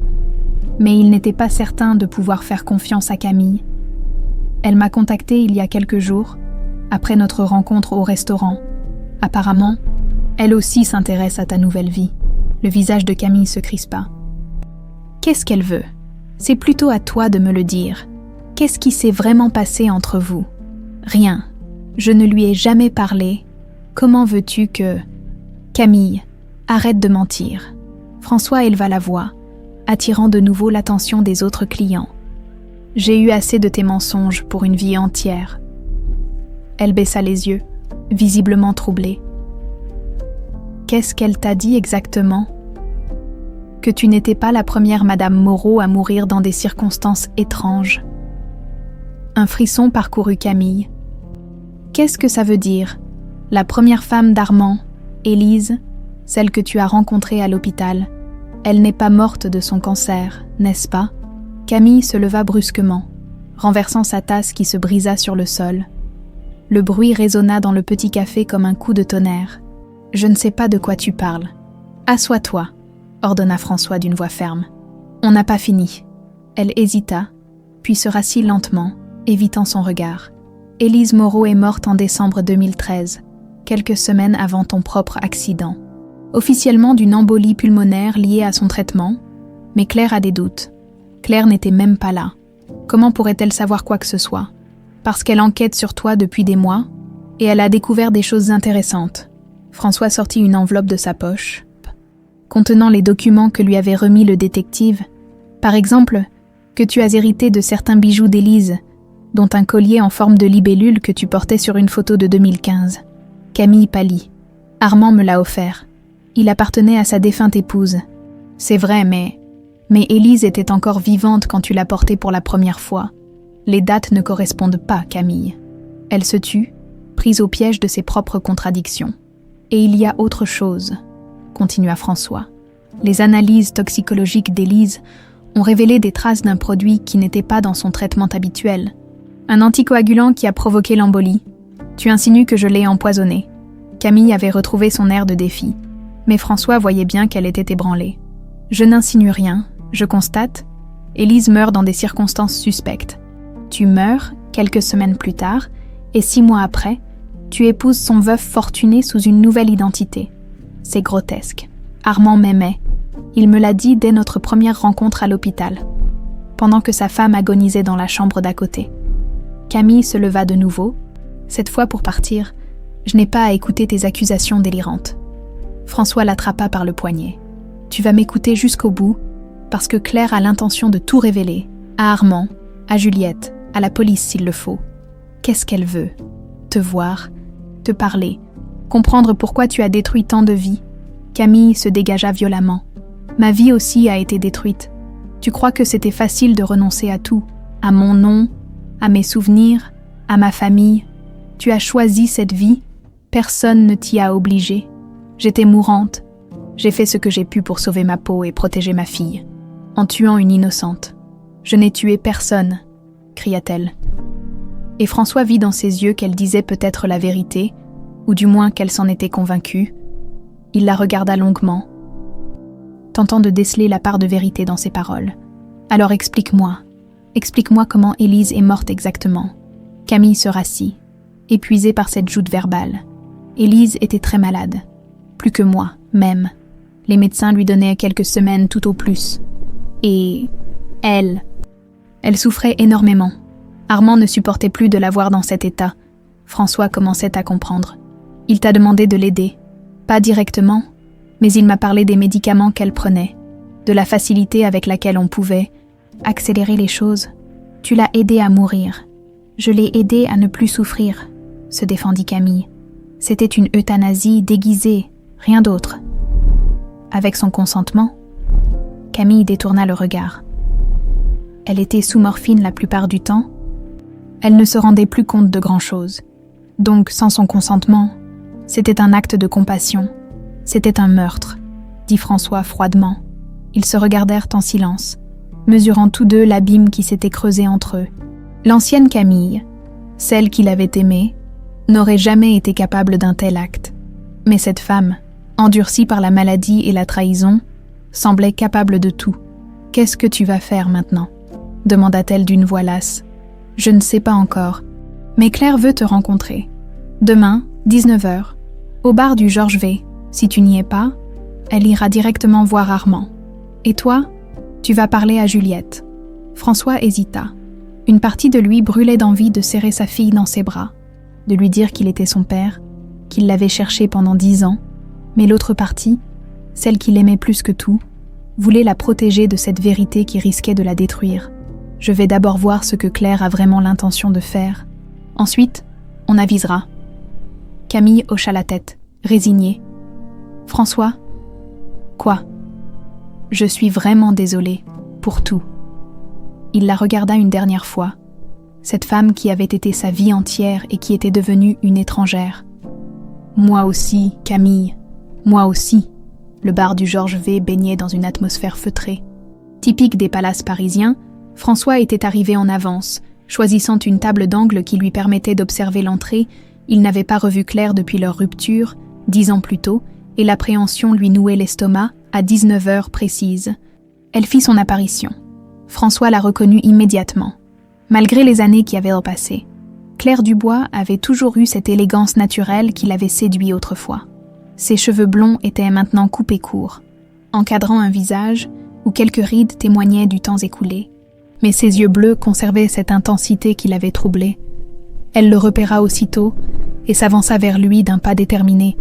Speaker 1: Mais il n'était pas certain de pouvoir faire confiance à Camille. Elle m'a contacté il y a quelques jours, après notre rencontre au restaurant. Apparemment, elle aussi s'intéresse à ta nouvelle vie. Le visage de Camille se crispa. Qu'est-ce qu'elle veut ? C'est plutôt à toi de me le dire. Qu'est-ce qui s'est vraiment passé entre vous ? Rien. Je ne lui ai jamais parlé. Comment veux-tu que... Camille, arrête de mentir. François éleva la voix, attirant de nouveau l'attention des autres clients. J'ai eu assez de tes mensonges pour une vie entière. Elle baissa les yeux, visiblement troublée. Qu'est-ce qu'elle t'a dit exactement ? Que tu n'étais pas la première Madame Moreau à mourir dans des circonstances étranges. Un frisson parcourut Camille. Qu'est-ce que ça veut dire ? La première femme d'Armand, Élise, celle que tu as rencontrée à l'hôpital, elle n'est pas morte de son cancer, n'est-ce pas ? Camille se leva brusquement, renversant sa tasse qui se brisa sur le sol. Le bruit résonna dans le petit café comme un coup de tonnerre. « Je ne sais pas de quoi tu parles. Assois-toi » ordonna François d'une voix ferme. « On n'a pas fini. » Elle hésita, puis se rassit lentement, évitant son regard. « Élise Moreau est morte en décembre 2013, quelques semaines avant ton propre accident. Officiellement d'une embolie pulmonaire liée à son traitement, mais Claire a des doutes. Claire n'était même pas là. Comment pourrait-elle savoir quoi que ce soit ? Parce qu'elle enquête sur toi depuis des mois, et elle a découvert des choses intéressantes. » François sortit une enveloppe de sa poche, contenant les documents que lui avait remis le détective. Par exemple, que tu as hérité de certains bijoux d'Élise, dont un collier en forme de libellule que tu portais sur une photo de 2015. Camille pâlit. Armand me l'a offert. Il appartenait à sa défunte épouse. C'est vrai, mais Élise était encore vivante quand tu l'as porté pour la première fois. Les dates ne correspondent pas, Camille. Elle se tut, prise au piège de ses propres contradictions. Et il y a autre chose, continua François. Les analyses toxicologiques d'Élise ont révélé des traces d'un produit qui n'était pas dans son traitement habituel. Un anticoagulant qui a provoqué l'embolie. Tu insinues que je l'ai empoisonné. Camille avait retrouvé son air de défi. Mais François voyait bien qu'elle était ébranlée. Je n'insinue rien, je constate. Élise meurt dans des circonstances suspectes. Tu meurs, quelques semaines plus tard, et 6 mois après, tu épouses son veuf fortuné sous une nouvelle identité. C'est grotesque. Armand m'aimait. Il me l'a dit dès notre première rencontre à l'hôpital, pendant que sa femme agonisait dans la chambre d'à côté. Camille se leva de nouveau. Cette fois pour partir, je n'ai pas à écouter tes accusations délirantes. François l'attrapa par le poignet. Tu vas m'écouter jusqu'au bout, parce que Claire a l'intention de tout révéler, à Armand, à Juliette, à la police s'il le faut. Qu'est-ce qu'elle veut ? Te voir, te parler, comprendre pourquoi tu as détruit tant de vies. Camille se dégagea violemment. Ma vie aussi a été détruite. Tu crois que c'était facile de renoncer à tout, à mon nom, à mes souvenirs, à ma famille. Tu as choisi cette vie, personne ne t'y a obligé. J'étais mourante. J'ai fait ce que j'ai pu pour sauver ma peau et protéger ma fille, en tuant une innocente. Je n'ai tué personne, cria-t-elle. Et François vit dans ses yeux qu'elle disait peut-être la vérité, ou du moins qu'elle s'en était convaincue. Il la regarda longuement, tentant de déceler la part de vérité dans ses paroles. Alors explique-moi comment Élise est morte exactement. Camille se rassit, épuisée par cette joute verbale. Élise était très malade, plus que moi, même. Les médecins lui donnaient quelques semaines tout au plus. Et elle souffrait énormément. Armand ne supportait plus de la voir dans cet état. François commençait à comprendre. Il t'a demandé de l'aider. Pas directement, mais il m'a parlé des médicaments qu'elle prenait. de la facilité avec laquelle on pouvait accélérer les choses. Tu l'as aidé à mourir. Je l'ai aidé à ne plus souffrir, se défendit Camille. C'était une euthanasie déguisée, rien d'autre. Avec son consentement, Camille détourna le regard. Elle était sous morphine la plupart du temps. Elle ne se rendait plus compte de grand-chose. Donc, sans son consentement, c'était un acte de compassion. C'était un meurtre, dit François froidement. Ils se regardèrent en silence, mesurant tous deux l'abîme qui s'était creusé entre eux. L'ancienne Camille, celle qu'il avait aimée, n'aurait jamais été capable d'un tel acte. Mais cette femme, endurcie par la maladie et la trahison, semblait capable de tout. « Qu'est-ce que tu vas faire maintenant ?» demanda-t-elle d'une voix lasse. « Je ne sais pas encore, mais Claire veut te rencontrer. Demain, 19h, au bar du Georges V. Si tu n'y es pas, elle ira directement voir Armand. Et toi, tu vas parler à Juliette. » François hésita. Une partie de lui brûlait d'envie de serrer sa fille dans ses bras, de lui dire qu'il était son père, qu'il l'avait cherché pendant 10 ans, mais l'autre partie, celle qu'il aimait plus que tout, voulait la protéger de cette vérité qui risquait de la détruire. « Je vais d'abord voir ce que Claire a vraiment l'intention de faire. Ensuite, on avisera. » Camille hocha la tête, résignée. « François ? Quoi ? Je suis vraiment désolée, pour tout. » Il la regarda une dernière fois, cette femme qui avait été sa vie entière et qui était devenue une étrangère. « Moi aussi, Camille, moi aussi. » Le bar du Georges V baignait dans une atmosphère feutrée. Typique des palaces parisiens, François était arrivé en avance, choisissant une table d'angle qui lui permettait d'observer l'entrée. Il n'avait pas revu Claire depuis leur rupture, 10 ans plus tôt, et l'appréhension lui nouait l'estomac à 19h précises. Elle fit son apparition. François la reconnut immédiatement. Malgré les années qui avaient repassé, Claire Dubois avait toujours eu cette élégance naturelle qui l'avait séduit autrefois. Ses cheveux blonds étaient maintenant coupés courts, encadrant un visage où quelques rides témoignaient du temps écoulé. Mais ses yeux bleus conservaient cette intensité qui l'avait troublé. Elle le repéra aussitôt et s'avança vers lui d'un pas déterminé.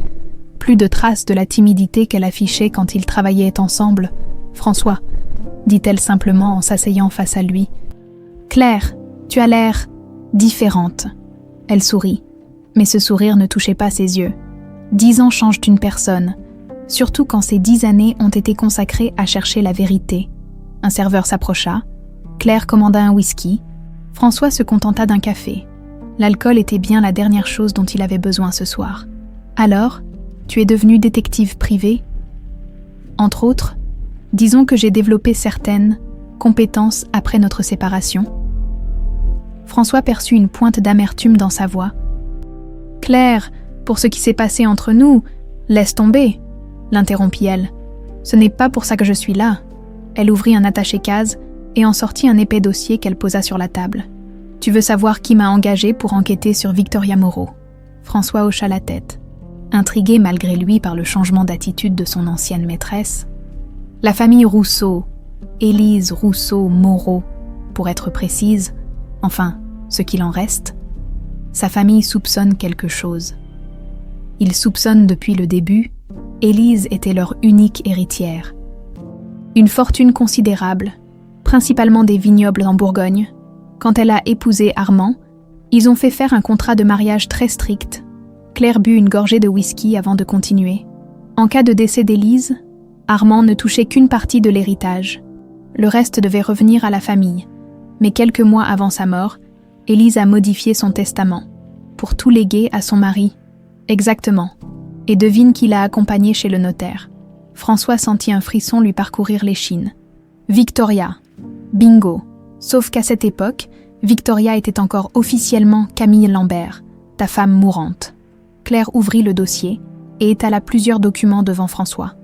Speaker 1: Plus de traces de la timidité qu'elle affichait quand ils travaillaient ensemble. « François », dit-elle simplement en s'asseyant face à lui. « Claire, tu as l'air différente. » Elle sourit, mais ce sourire ne touchait pas ses yeux. 10 ans changent une personne, surtout quand ces 10 années ont été consacrées à chercher la vérité. Un serveur s'approcha. Claire commanda un whisky. François se contenta d'un café. L'alcool était bien la dernière chose dont il avait besoin ce soir. « Alors, tu es devenue détective privée ? » Entre autres, disons que j'ai développé certaines compétences après notre séparation. François perçut une pointe d'amertume dans sa voix. « Claire, pour ce qui s'est passé entre nous, laisse tomber, » l'interrompit-elle. « Ce n'est pas pour ça que je suis là. » Elle ouvrit un attaché-case et en sortit un épais dossier qu'elle posa sur la table. « Tu veux savoir qui m'a engagée pour enquêter sur Victoria Moreau ?» François hocha la tête, intrigué malgré lui par le changement d'attitude de son ancienne maîtresse. La famille Rousseau, Élise Rousseau Moreau, pour être précise, enfin, ce qu'il en reste, sa famille soupçonne quelque chose. Ils soupçonnent depuis le début, Élise était leur unique héritière. Une fortune considérable, principalement des vignobles en Bourgogne. Quand elle a épousé Armand, ils ont fait faire un contrat de mariage très strict. Claire but une gorgée de whisky avant de continuer. En cas de décès d'Élise, Armand ne touchait qu'une partie de l'héritage. Le reste devait revenir à la famille. Mais quelques mois avant sa mort, Élise a modifié son testament pour tout léguer à son mari. Exactement. Et devine qui l'a accompagnée chez le notaire. François sentit un frisson lui parcourir l'échine. Victoria. Bingo. Sauf qu'à cette époque, Victoria était encore officiellement Camille Lambert, ta femme mourante. Claire ouvrit le dossier et étala plusieurs documents devant François.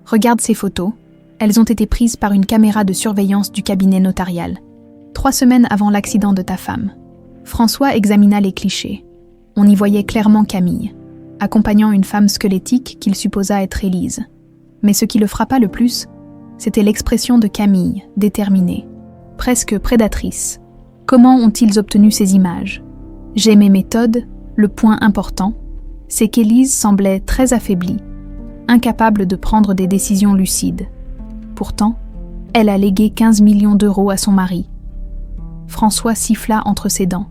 Speaker 1: Regarde ces photos. Elles ont été prises par une caméra de surveillance du cabinet notarial. 3 semaines avant l'accident de ta femme. François examina les clichés. On y voyait clairement Camille, accompagnant une femme squelettique qu'il supposa être Élise. Mais ce qui le frappa le plus, c'était l'expression de Camille, déterminée, presque prédatrice. Comment ont-ils obtenu ces images ? J'ai mes méthodes, le point important, c'est qu'Élise semblait très affaiblie, incapable de prendre des décisions lucides. Pourtant, Elle a légué 15 millions d'euros à son mari. François siffla entre ses dents.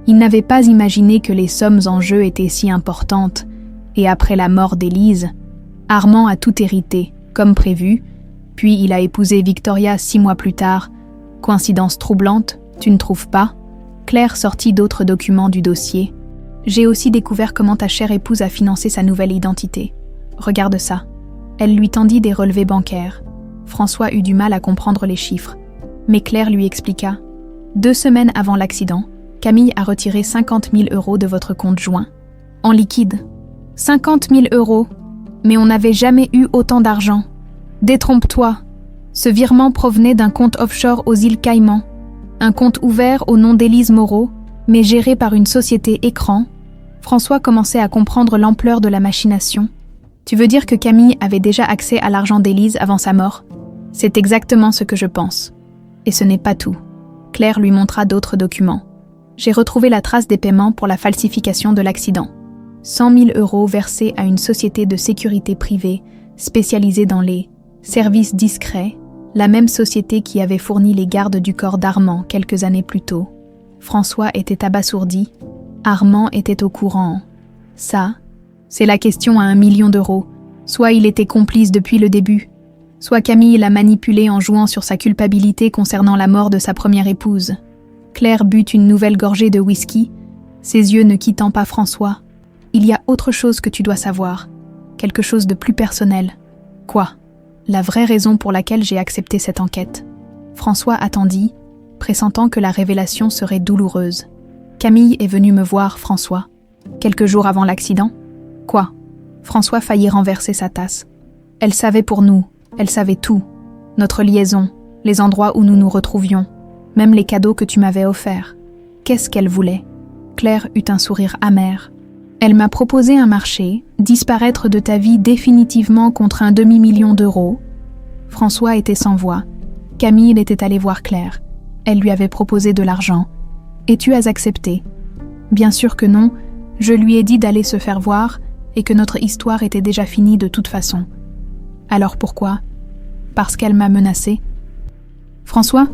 Speaker 1: Il n'avait pas imaginé que les sommes en jeu étaient si importantes, et après la mort d'Élise, Armand a tout hérité, comme prévu, puis il a épousé Victoria 6 mois plus tard. Coïncidence troublante, tu ne trouves pas? Claire sortit d'autres documents du dossier. J'ai aussi découvert comment ta chère épouse a financé sa nouvelle identité. Regarde ça. Elle lui tendit des relevés bancaires. François eut du mal à comprendre les chiffres, mais Claire lui expliqua. 2 semaines avant l'accident, Camille a retiré 50 000 euros de votre compte joint, en liquide. 50 000 euros, mais on n'avait jamais eu autant d'argent. Détrompe-toi, ce virement provenait d'un compte offshore aux îles Caïmans, un compte ouvert au nom d'Élise Moreau, mais géré par une société écran. François commençait à comprendre l'ampleur de la machination. Tu veux dire que Camille avait déjà accès à l'argent d'Élise avant sa mort? C'est exactement ce que je pense. Et ce n'est pas tout. Claire lui montra d'autres documents. J'ai retrouvé la trace des paiements pour la falsification de l'accident. 100 000 euros versés à une société de sécurité privée spécialisée dans les services discrets, la même société qui avait fourni les gardes du corps d'Armand quelques années plus tôt. François était abasourdi. Armand était au courant. Ça, c'est la question à 1 million d'euros. Soit il était complice depuis le début, soit Camille l'a manipulé en jouant sur sa culpabilité concernant la mort de sa première épouse. Claire but une nouvelle gorgée de whisky, ses yeux ne quittant pas François. Il y a autre chose que tu dois savoir, quelque chose de plus personnel. Quoi? La vraie raison pour laquelle j'ai accepté cette enquête. François attendit, pressentant que la révélation serait douloureuse. Camille est venue me voir, François. Quelques jours avant l'accident? Quoi? François faillit renverser sa tasse. Elle savait pour nous, elle savait tout. Notre liaison, les endroits où nous nous retrouvions, même les cadeaux que tu m'avais offerts. Qu'est-ce qu'elle voulait? Claire eut un sourire amer. Elle m'a proposé un marché, disparaître de ta vie définitivement contre un demi-million d'euros. François était sans voix. Camille était allée voir Claire. Elle lui avait proposé de l'argent. Et tu as accepté. Bien sûr que non, je lui ai dit d'aller se faire voir et que notre histoire était déjà finie de toute façon. Alors pourquoi? Parce qu'elle m'a menacée. François?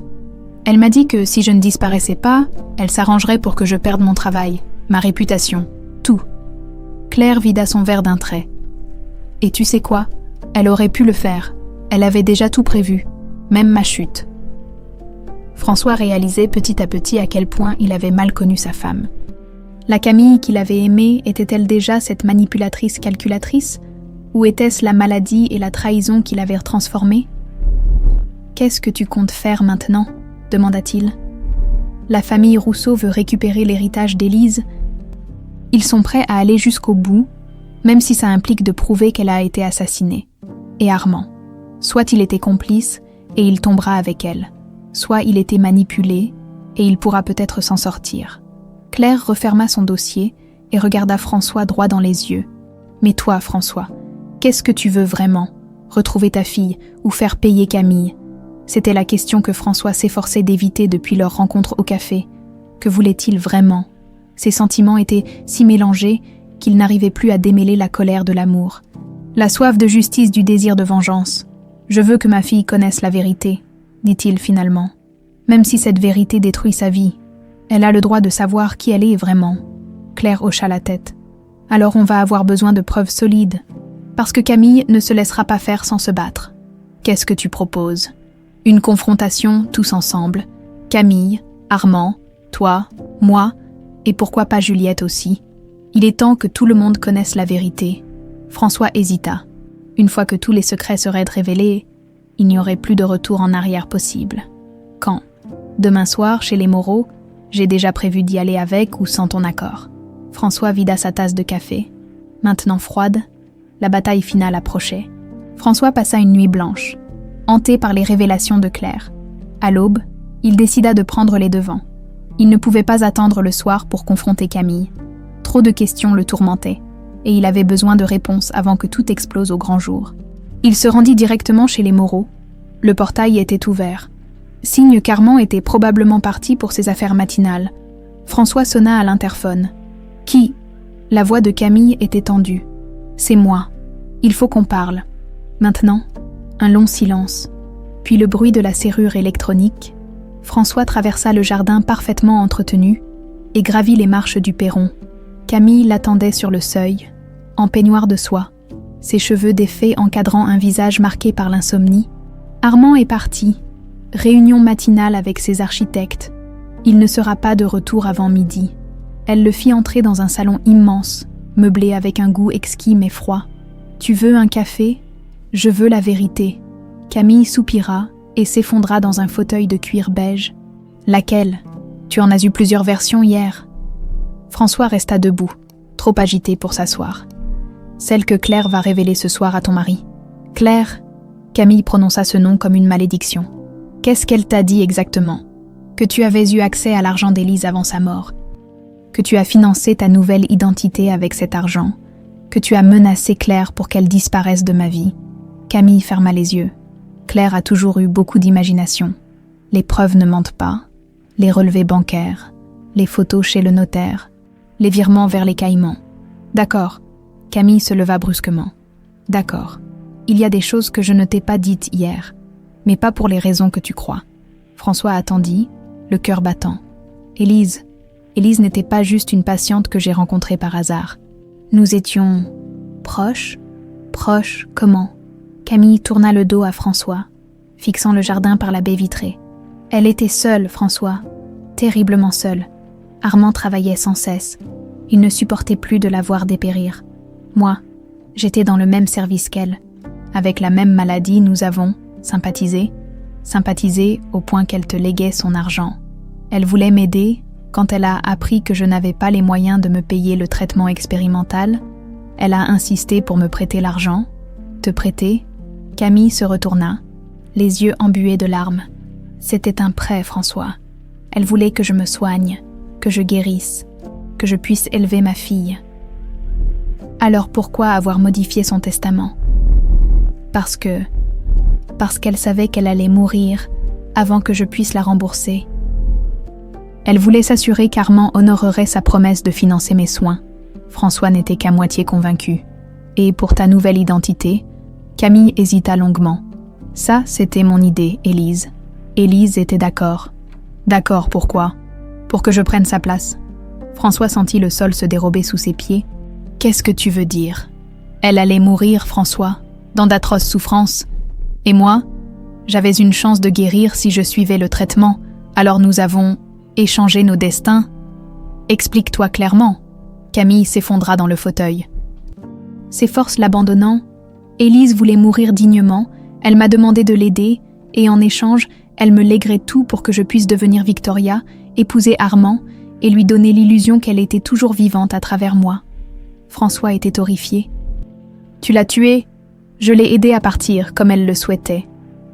Speaker 1: Elle m'a dit que si je ne disparaissais pas, elle s'arrangerait pour que je perde mon travail, ma réputation, tout. Claire vida son verre d'un trait. Et tu sais quoi? Elle aurait pu le faire. Elle avait déjà tout prévu, même ma chute. François réalisait petit à petit à quel point il avait mal connu sa femme. La Camille qu'il avait aimée était-elle déjà cette manipulatrice calculatrice? Ou était-ce la maladie et la trahison qui l'avaient transformée? Qu'est-ce que tu comptes faire maintenant? Demanda-t-il. La famille Rousseau veut récupérer l'héritage d'Élise. Ils sont prêts à aller jusqu'au bout, même si ça implique de prouver qu'elle a été assassinée. Et Armand. Soit il était complice et il tombera avec elle, soit il était manipulé et il pourra peut-être s'en sortir. Claire referma son dossier et regarda François droit dans les yeux. Mais toi, François, qu'est-ce que tu veux vraiment? Retrouver ta fille ou faire payer Camille? C'était la question que François s'efforçait d'éviter depuis leur rencontre au café. Que voulait-il vraiment? Ses sentiments étaient si mélangés qu'il n'arrivait plus à démêler la colère de l'amour. La soif de justice du désir de vengeance. Je veux que ma fille connaisse la vérité, dit-il finalement. Même si cette vérité détruit sa vie, elle a le droit de savoir qui elle est vraiment. Claire hocha la tête. Alors on va avoir besoin de preuves solides, parce que Camille ne se laissera pas faire sans se battre. Qu'est-ce que tu proposes? Une confrontation tous ensemble. Camille, Armand, toi, moi, et pourquoi pas Juliette aussi. Il est temps que tout le monde connaisse la vérité. François hésita. Une fois que tous les secrets seraient révélés, il n'y aurait plus de retour en arrière possible. Quand? Demain soir, chez les Moreau, j'ai déjà prévu d'y aller avec ou sans ton accord. François vida sa tasse de café. Maintenant froide, la bataille finale approchait. François passa une nuit blanche, hanté par les révélations de Claire. À l'aube, il décida de prendre les devants. Il ne pouvait pas attendre le soir pour confronter Camille. Trop de questions le tourmentaient, et il avait besoin de réponses avant que tout explose au grand jour. Il se rendit directement chez les Moreau. Le portail était ouvert. Signe qu'Armand était probablement parti pour ses affaires matinales. François sonna à l'interphone. Qui? La voix de Camille était tendue. C'est moi. Il faut qu'on parle. Maintenant, un long silence. puis le bruit de la serrure électronique, François traversa le jardin parfaitement entretenu et gravit les marches du perron. Camille l'attendait sur le seuil, en peignoir de soie, ses cheveux défaits encadrant un visage marqué par l'insomnie. Armand est parti. Réunion matinale avec ses architectes. Il ne sera pas de retour avant midi. Elle le fit entrer dans un salon immense, meublé avec un goût exquis mais froid. « Tu veux un café ? Je veux la vérité. » Camille soupira et s'effondra dans un fauteuil de cuir beige. « Laquelle ? Tu en as eu plusieurs versions hier. » François resta debout, trop agité pour s'asseoir. « Celle que Claire va révéler ce soir à ton mari. »« Claire ?» Camille prononça ce nom comme une malédiction. « Qu'est-ce qu'elle t'a dit exactement ? Que tu avais eu accès à l'argent d'Élise avant sa mort. Que tu as financé ta nouvelle identité avec cet argent. Que tu as menacé Claire pour qu'elle disparaisse de ma vie. » Camille ferma les yeux. Claire a toujours eu beaucoup d'imagination. Les preuves ne mentent pas. Les relevés bancaires, les photos chez le notaire, les virements vers les Caïmans. « D'accord. » Camille se leva brusquement. « D'accord. Il y a des choses que je ne t'ai pas dites hier, mais pas pour les raisons que tu crois. » François attendit, le cœur battant. « Élise n'était pas juste une patiente que j'ai rencontrée par hasard. Nous étions proches. Proches, comment ?» Camille tourna le dos à François, fixant le jardin par la baie vitrée. Elle était seule, François, terriblement seule. Armand travaillait sans cesse. Il ne supportait plus de la voir dépérir. Moi, j'étais dans le même service qu'elle. Avec la même maladie, nous avons sympathisé au point qu'elle te léguait son argent. Elle voulait m'aider. Quand elle a appris que je n'avais pas les moyens de me payer le traitement expérimental, elle a insisté pour me prêter l'argent. Te prêter ? Camille se retourna, les yeux embués de larmes. C'était un prêt, François. Elle voulait que je me soigne, que je guérisse, que je puisse élever ma fille. Alors pourquoi avoir modifié son testament ? Parce qu'elle savait qu'elle allait mourir avant que je puisse la rembourser. Elle voulait s'assurer qu'Armand honorerait sa promesse de financer mes soins. François n'était qu'à moitié convaincu. Et pour ta nouvelle identité, Camille hésita longuement. Ça, c'était mon idée, Élise. Élise était d'accord. D'accord, pourquoi ? Pour que je prenne sa place. François sentit le sol se dérober sous ses pieds. Qu'est-ce que tu veux dire ? Elle allait mourir, François, dans d'atroces souffrances. Et moi, j'avais une chance de guérir si je suivais le traitement. Alors nous avons échangé nos destins. Explique-toi clairement. Camille s'effondra dans le fauteuil. Ses forces l'abandonnant, Élise voulait mourir dignement. Elle m'a demandé de l'aider, et en échange, elle me léguerait tout pour que je puisse devenir Victoria, épouser Armand, et lui donner l'illusion qu'elle était toujours vivante à travers moi. François était horrifié. « Tu l'as tuée ? Je l'ai aidée à partir, comme elle le souhaitait. »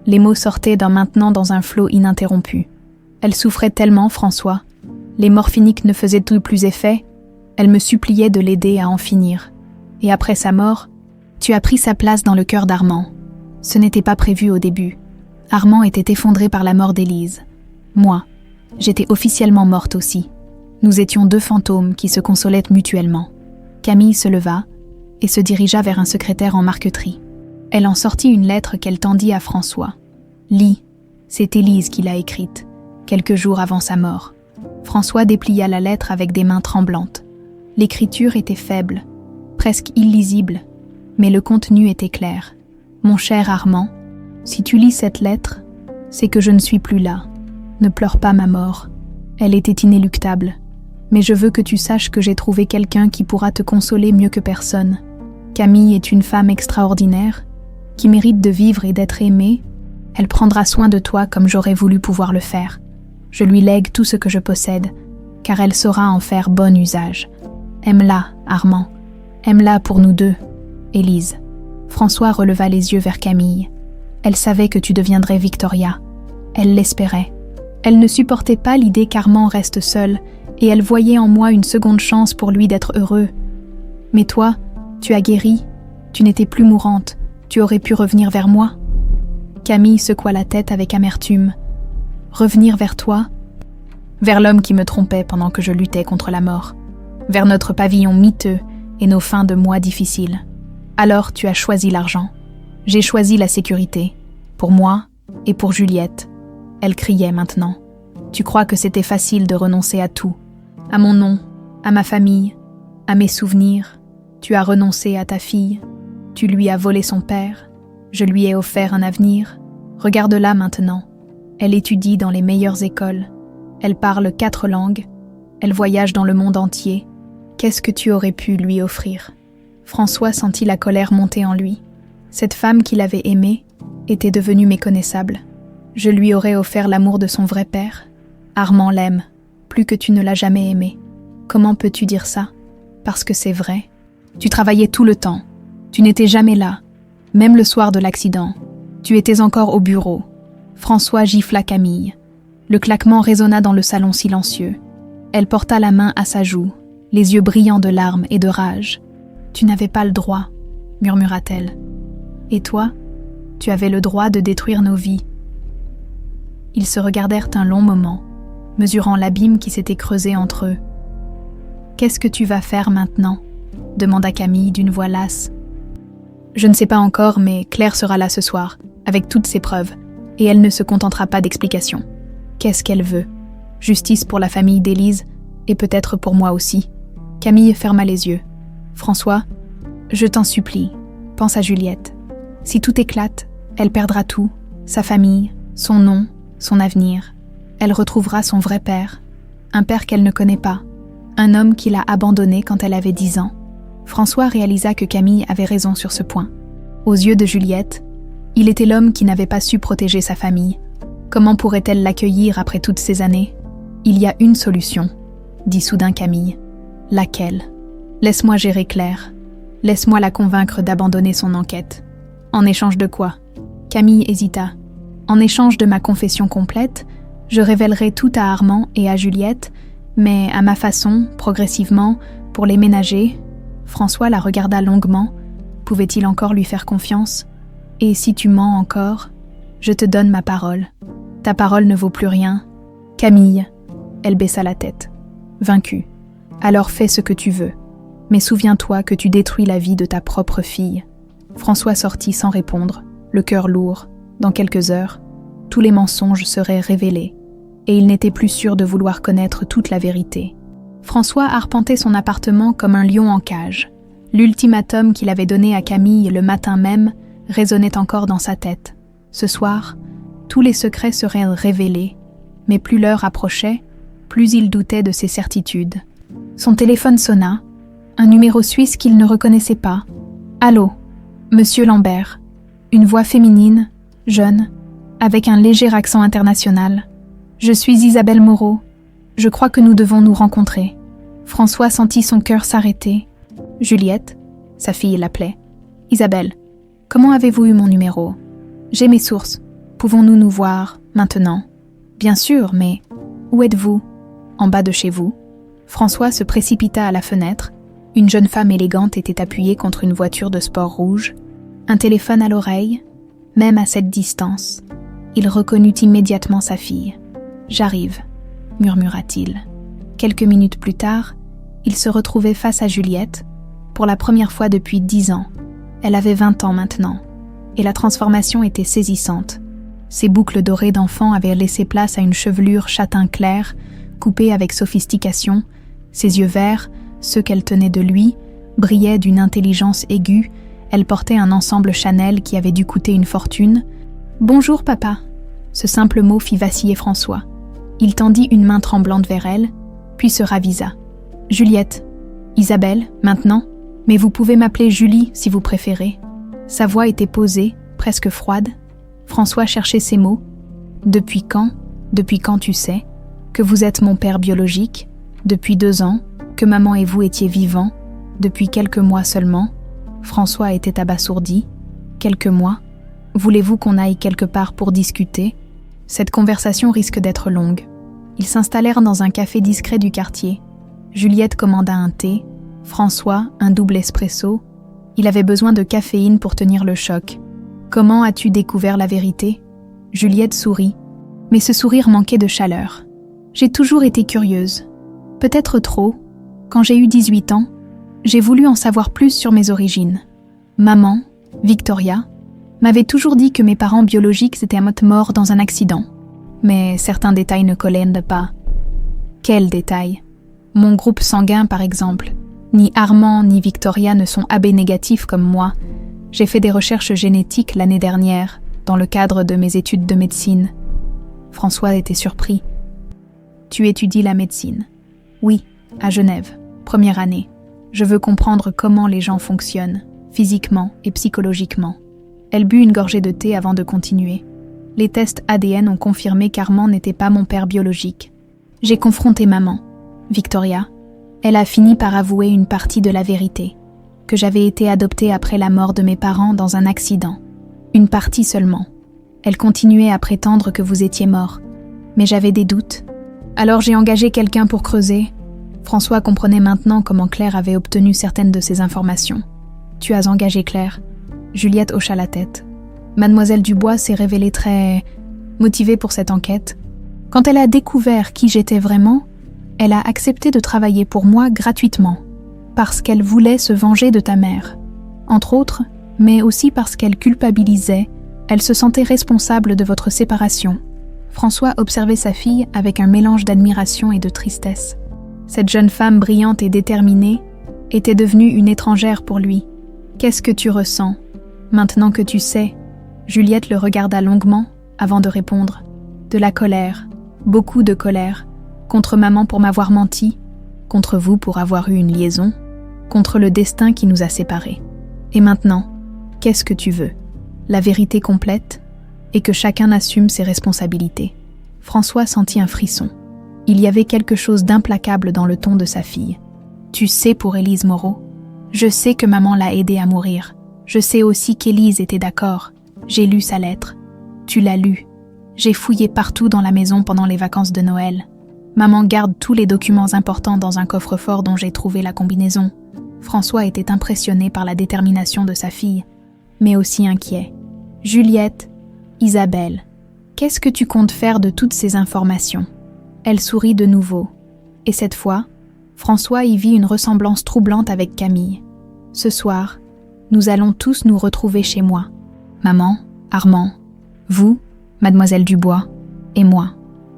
Speaker 1: Les mots sortaient d'un maintenant dans un flot ininterrompu. Elle souffrait tellement, François. Les morphiniques ne faisaient plus effet. Elle me suppliait de l'aider à en finir. Et après sa mort, tu as pris sa place dans le cœur d'Armand. Ce n'était pas prévu au début. Armand était effondré par la mort d'Élise. Moi, j'étais officiellement morte aussi. Nous étions deux fantômes qui se consolaient mutuellement. Camille se leva et se dirigea vers un secrétaire en marqueterie. Elle en sortit une lettre qu'elle tendit à François. « Lis, c'est Élise qui l'a écrite, quelques jours avant sa mort. » François déplia la lettre avec des mains tremblantes. L'écriture était faible, presque illisible, mais le contenu était clair. « Mon cher Armand, si tu lis cette lettre, c'est que je ne suis plus là. Ne pleure pas ma mort. Elle était inéluctable. Mais je veux que tu saches que j'ai trouvé quelqu'un qui pourra te consoler mieux que personne. Camille est une femme extraordinaire, qui mérite de vivre et d'être aimée. Elle prendra soin de toi comme j'aurais voulu pouvoir le faire. Je lui lègue tout ce que je possède, car elle saura en faire bon usage. Aime-la, Armand. Aime-la pour nous deux. Élise. » François releva les yeux vers Camille. Elle savait que tu deviendrais Victoria. Elle l'espérait. Elle ne supportait pas l'idée qu'Armand reste seul, et elle voyait en moi une seconde chance pour lui d'être heureux. Mais toi, tu as guéri, tu n'étais plus mourante, tu aurais pu revenir vers moi. Camille secoua la tête avec amertume. Revenir vers toi ? Vers l'homme qui me trompait pendant que je luttais contre la mort. Vers notre pavillon miteux et nos fins de mois difficiles. Alors tu as choisi l'argent. J'ai choisi la sécurité. Pour moi, Et pour Juliette, elle criait maintenant. Tu crois que c'était facile de renoncer à tout, à mon nom, à ma famille, à mes souvenirs. Tu as renoncé à ta fille, tu lui as volé son père, je lui ai offert un avenir. Regarde-la maintenant, elle étudie dans les meilleures écoles, elle parle 4 langues, elle voyage dans le monde entier. Qu'est-ce que tu aurais pu lui offrir ? François sentit la colère monter en lui. Cette femme qu'il avait aimée était devenue méconnaissable. Je lui aurais offert l'amour de son vrai père. Armand l'aime, plus que tu ne l'as jamais aimé. Comment peux-tu dire ça ? Parce que c'est vrai. Tu travaillais tout le temps. Tu n'étais jamais là, même le soir de l'accident. Tu étais encore au bureau. François gifla Camille. Le claquement résonna dans le salon silencieux. Elle porta la main à sa joue, les yeux brillants de larmes et de rage. « Tu n'avais pas le droit, » murmura-t-elle. « Et toi, tu avais le droit de détruire nos vies. » Ils se regardèrent un long moment, mesurant l'abîme qui s'était creusé entre eux. « Qu'est-ce que tu vas faire maintenant ?» demanda Camille d'une voix lasse. « Je ne sais pas encore, mais Claire sera là ce soir, avec toutes ses preuves, et elle ne se contentera pas d'explications. Qu'est-ce qu'elle veut ? Justice pour la famille d'Élise, et peut-être pour moi aussi. » Camille ferma les yeux. « François, je t'en supplie, pense à Juliette. Si tout éclate, elle perdra tout, sa famille, son nom, son avenir. Elle retrouvera son vrai père, un père qu'elle ne connaît pas, un homme qui l'a abandonnée quand elle avait 10 ans. » François réalisa que Camille avait raison sur ce point. Aux yeux de Juliette, il était l'homme qui n'avait pas su protéger sa famille. Comment pourrait-elle l'accueillir après toutes ces années ? « Il y a une solution, » dit soudain Camille. « Laquelle ? Laisse-moi gérer Claire. Laisse-moi la convaincre d'abandonner son enquête. » « En échange de quoi ?» Camille hésita. « En échange de ma confession complète, je révélerai tout à Armand et à Juliette, mais à ma façon, progressivement, pour les ménager. » François la regarda longuement. Pouvait-il encore lui faire confiance ? « Et si tu mens encore, je te donne ma parole. Ta parole ne vaut plus rien. » Camille, elle baissa la tête. Vaincue. « Alors fais ce que tu veux. Mais souviens-toi que tu détruis la vie de ta propre fille. » François sortit sans répondre, le cœur lourd. Dans quelques heures, tous les mensonges seraient révélés, et il n'était plus sûr de vouloir connaître toute la vérité. François arpentait son appartement comme un lion en cage. L'ultimatum qu'il avait donné à Camille le matin même résonnait encore dans sa tête. Ce soir, tous les secrets seraient révélés, mais plus l'heure approchait, plus il doutait de ses certitudes. Son téléphone sonna, un numéro suisse qu'il ne reconnaissait pas. « Allô, Monsieur Lambert », une voix féminine, jeune, avec un léger accent international. « Je suis Isabelle Moreau. Je crois que nous devons nous rencontrer. » François sentit son cœur s'arrêter. « Juliette », sa fille l'appelait. « Isabelle, comment avez-vous eu mon numéro ? J'ai mes sources. Pouvons-nous nous voir, maintenant ? » « Bien sûr, mais où êtes-vous ? En bas de chez vous ?» François se précipita à la fenêtre. Une jeune femme élégante était appuyée contre une voiture de sport rouge. Un téléphone à l'oreille, même à cette distance. Il reconnut immédiatement sa fille. « J'arrive », murmura-t-il. Quelques minutes plus tard, il se retrouvait face à Juliette, pour la première fois depuis 10 ans. Elle avait 20 ans maintenant, et la transformation était saisissante. Ses boucles dorées d'enfant avaient laissé place à une chevelure châtain clair, coupée avec sophistication. Ses yeux verts, ceux qu'elle tenait de lui, brillaient d'une intelligence aiguë. Elle portait un ensemble Chanel qui avait dû coûter une fortune. « Bonjour, papa !» Ce simple mot fit vaciller François. Il tendit une main tremblante vers elle, puis se ravisa. « Juliette, Isabelle, maintenant, mais vous pouvez m'appeler Julie si vous préférez. » Sa voix était posée, presque froide. François cherchait ses mots. « Depuis quand tu sais que vous êtes mon père biologique, depuis 2 ans, que maman et vous étiez vivants, depuis quelques mois seulement. » François était abasourdi. « Quelques mois ? Voulez-vous qu'on aille quelque part pour discuter ? Cette conversation risque d'être longue. » Ils s'installèrent dans un café discret du quartier. Juliette commanda un thé, François un double espresso. Il avait besoin de caféine pour tenir le choc. « Comment as-tu découvert la vérité ?» Juliette sourit, mais ce sourire manquait de chaleur. « J'ai toujours été curieuse. Peut-être trop. Quand j'ai eu 18 ans, j'ai voulu en savoir plus sur mes origines. Maman, Victoria, m'avait toujours dit que mes parents biologiques étaient morts dans un accident. Mais certains détails ne collaient pas. Quels détails? Mon groupe sanguin, par exemple. Ni Armand ni Victoria ne sont AB négatifs comme moi. J'ai fait des recherches génétiques l'année dernière, dans le cadre de mes études de médecine. François était surpris. Tu étudies la médecine? Oui, à Genève, première année. Je veux comprendre comment les gens fonctionnent, physiquement et psychologiquement. Elle but une gorgée de thé avant de continuer. Les tests ADN ont confirmé qu'Armand n'était pas mon père biologique. J'ai confronté maman, Victoria. Elle a fini par avouer une partie de la vérité, que j'avais été adoptée après la mort de mes parents dans un accident. Une partie seulement. Elle continuait à prétendre que vous étiez mort, mais j'avais des doutes. Alors j'ai engagé quelqu'un pour creuser. François comprenait maintenant comment Claire avait obtenu certaines de ces informations. Tu as engagé Claire? Juliette hocha la tête. Mademoiselle Dubois s'est révélée très motivée pour cette enquête. Quand elle a découvert qui j'étais vraiment, elle a accepté de travailler pour moi gratuitement, parce qu'elle voulait se venger de ta mère. Entre autres, mais aussi parce qu'elle culpabilisait, elle se sentait responsable de votre séparation. François observait sa fille avec un mélange d'admiration et de tristesse. Cette jeune femme brillante et déterminée était devenue une étrangère pour lui. Qu'est-ce que tu ressens, maintenant que tu sais? Juliette le regarda longuement avant de répondre. De la colère, beaucoup de colère, contre maman pour m'avoir menti, contre vous pour avoir eu une liaison, contre le destin qui nous a séparés. Et maintenant, qu'est-ce que tu veux? La vérité complète et que chacun assume ses responsabilités. François sentit un frisson. Il y avait quelque chose d'implacable dans le ton de sa fille. Tu sais pour Élise Moreau, je sais que maman l'a aidée à mourir. Je sais aussi qu'Élise était d'accord. J'ai lu sa lettre. Tu l'as lue. J'ai fouillé partout dans la maison pendant les vacances de Noël. Maman garde tous les documents importants dans un coffre-fort dont j'ai trouvé la combinaison. François était impressionné par la détermination de sa fille, mais aussi inquiet. Juliette, Isabelle, qu'est-ce que tu comptes faire de toutes ces informations? Elle sourit de nouveau. Et cette fois, François y vit une ressemblance troublante avec Camille. Ce soir, nous allons tous nous retrouver chez moi. Maman, Armand, vous, Mademoiselle Dubois, et moi.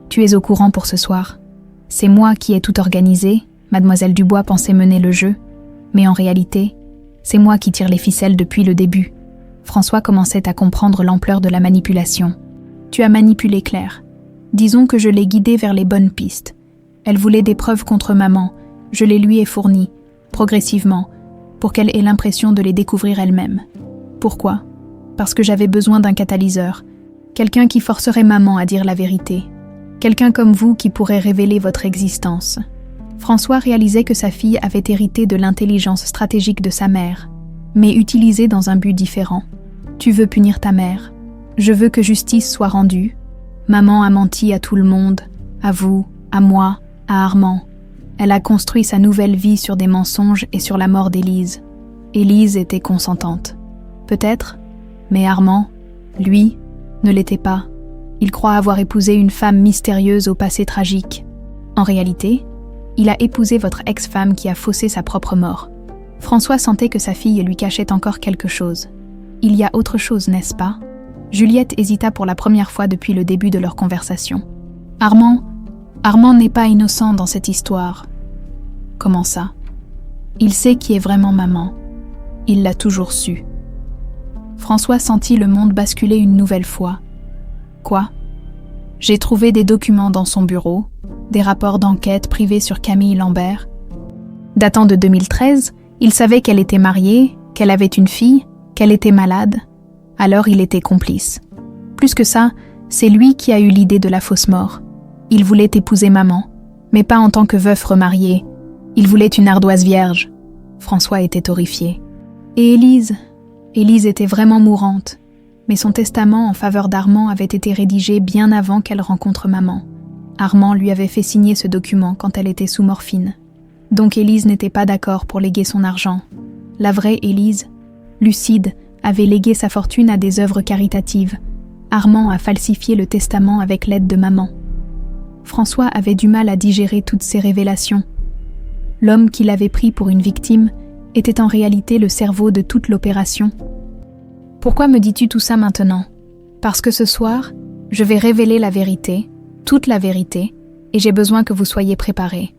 Speaker 1: Tu es au courant pour ce soir. C'est moi qui ai tout organisé, Mademoiselle Dubois pensait mener le jeu, mais en réalité, c'est moi qui tire les ficelles depuis le début. François commençait à comprendre l'ampleur de la manipulation. Tu as manipulé Claire. Disons que je l'ai guidée vers les bonnes pistes. Elle voulait des preuves contre maman, je les lui ai fournies, progressivement, pour qu'elle ait l'impression de les découvrir elle-même. Pourquoi? Parce que j'avais besoin d'un catalyseur, quelqu'un qui forcerait maman à dire la vérité. Quelqu'un comme vous qui pourrait révéler votre existence. François réalisait que sa fille avait hérité de l'intelligence stratégique de sa mère, mais utilisée dans un but différent. Tu veux punir ta mère. Je veux que justice soit rendue. Maman a menti à tout le monde, à vous, à moi, à Armand. Elle a construit sa nouvelle vie sur des mensonges et sur la mort d'Élise. Élise était consentante. Peut-être, mais Armand, lui, ne l'était pas. Il croit avoir épousé une femme mystérieuse au passé tragique. En réalité, il a épousé votre ex-femme qui a faussé sa propre mort. François sentait que sa fille lui cachait encore quelque chose. Il y a autre chose, n'est-ce pas? Juliette hésita pour la première fois depuis le début de leur conversation. Armand n'est pas innocent dans cette histoire. Comment ça? Il sait qui est vraiment maman. Il l'a toujours su. François sentit le monde basculer une nouvelle fois. Quoi? J'ai trouvé des documents dans son bureau, des rapports d'enquête privés sur Camille Lambert. Datant de 2013, il savait qu'elle était mariée, qu'elle avait une fille, qu'elle était malade. Alors il était complice. Plus que ça, c'est lui qui a eu l'idée de la fausse mort. Il voulait épouser maman, mais pas en tant que veuf remarié. Il voulait une ardoise vierge. François était horrifié. Et Élise était vraiment mourante. Mais son testament en faveur d'Armand avait été rédigé bien avant qu'elle rencontre maman. Armand lui avait fait signer ce document quand elle était sous morphine. Donc Élise n'était pas d'accord pour léguer son argent. La vraie Élise, lucide, avait légué sa fortune à des œuvres caritatives. Armand a falsifié le testament avec l'aide de maman. François avait du mal à digérer toutes ces révélations. L'homme qu'il avait pris pour une victime était en réalité le cerveau de toute l'opération. Pourquoi me dis-tu tout ça maintenant? Parce que ce soir, je vais révéler la vérité, toute la vérité, et j'ai besoin que vous soyez préparés.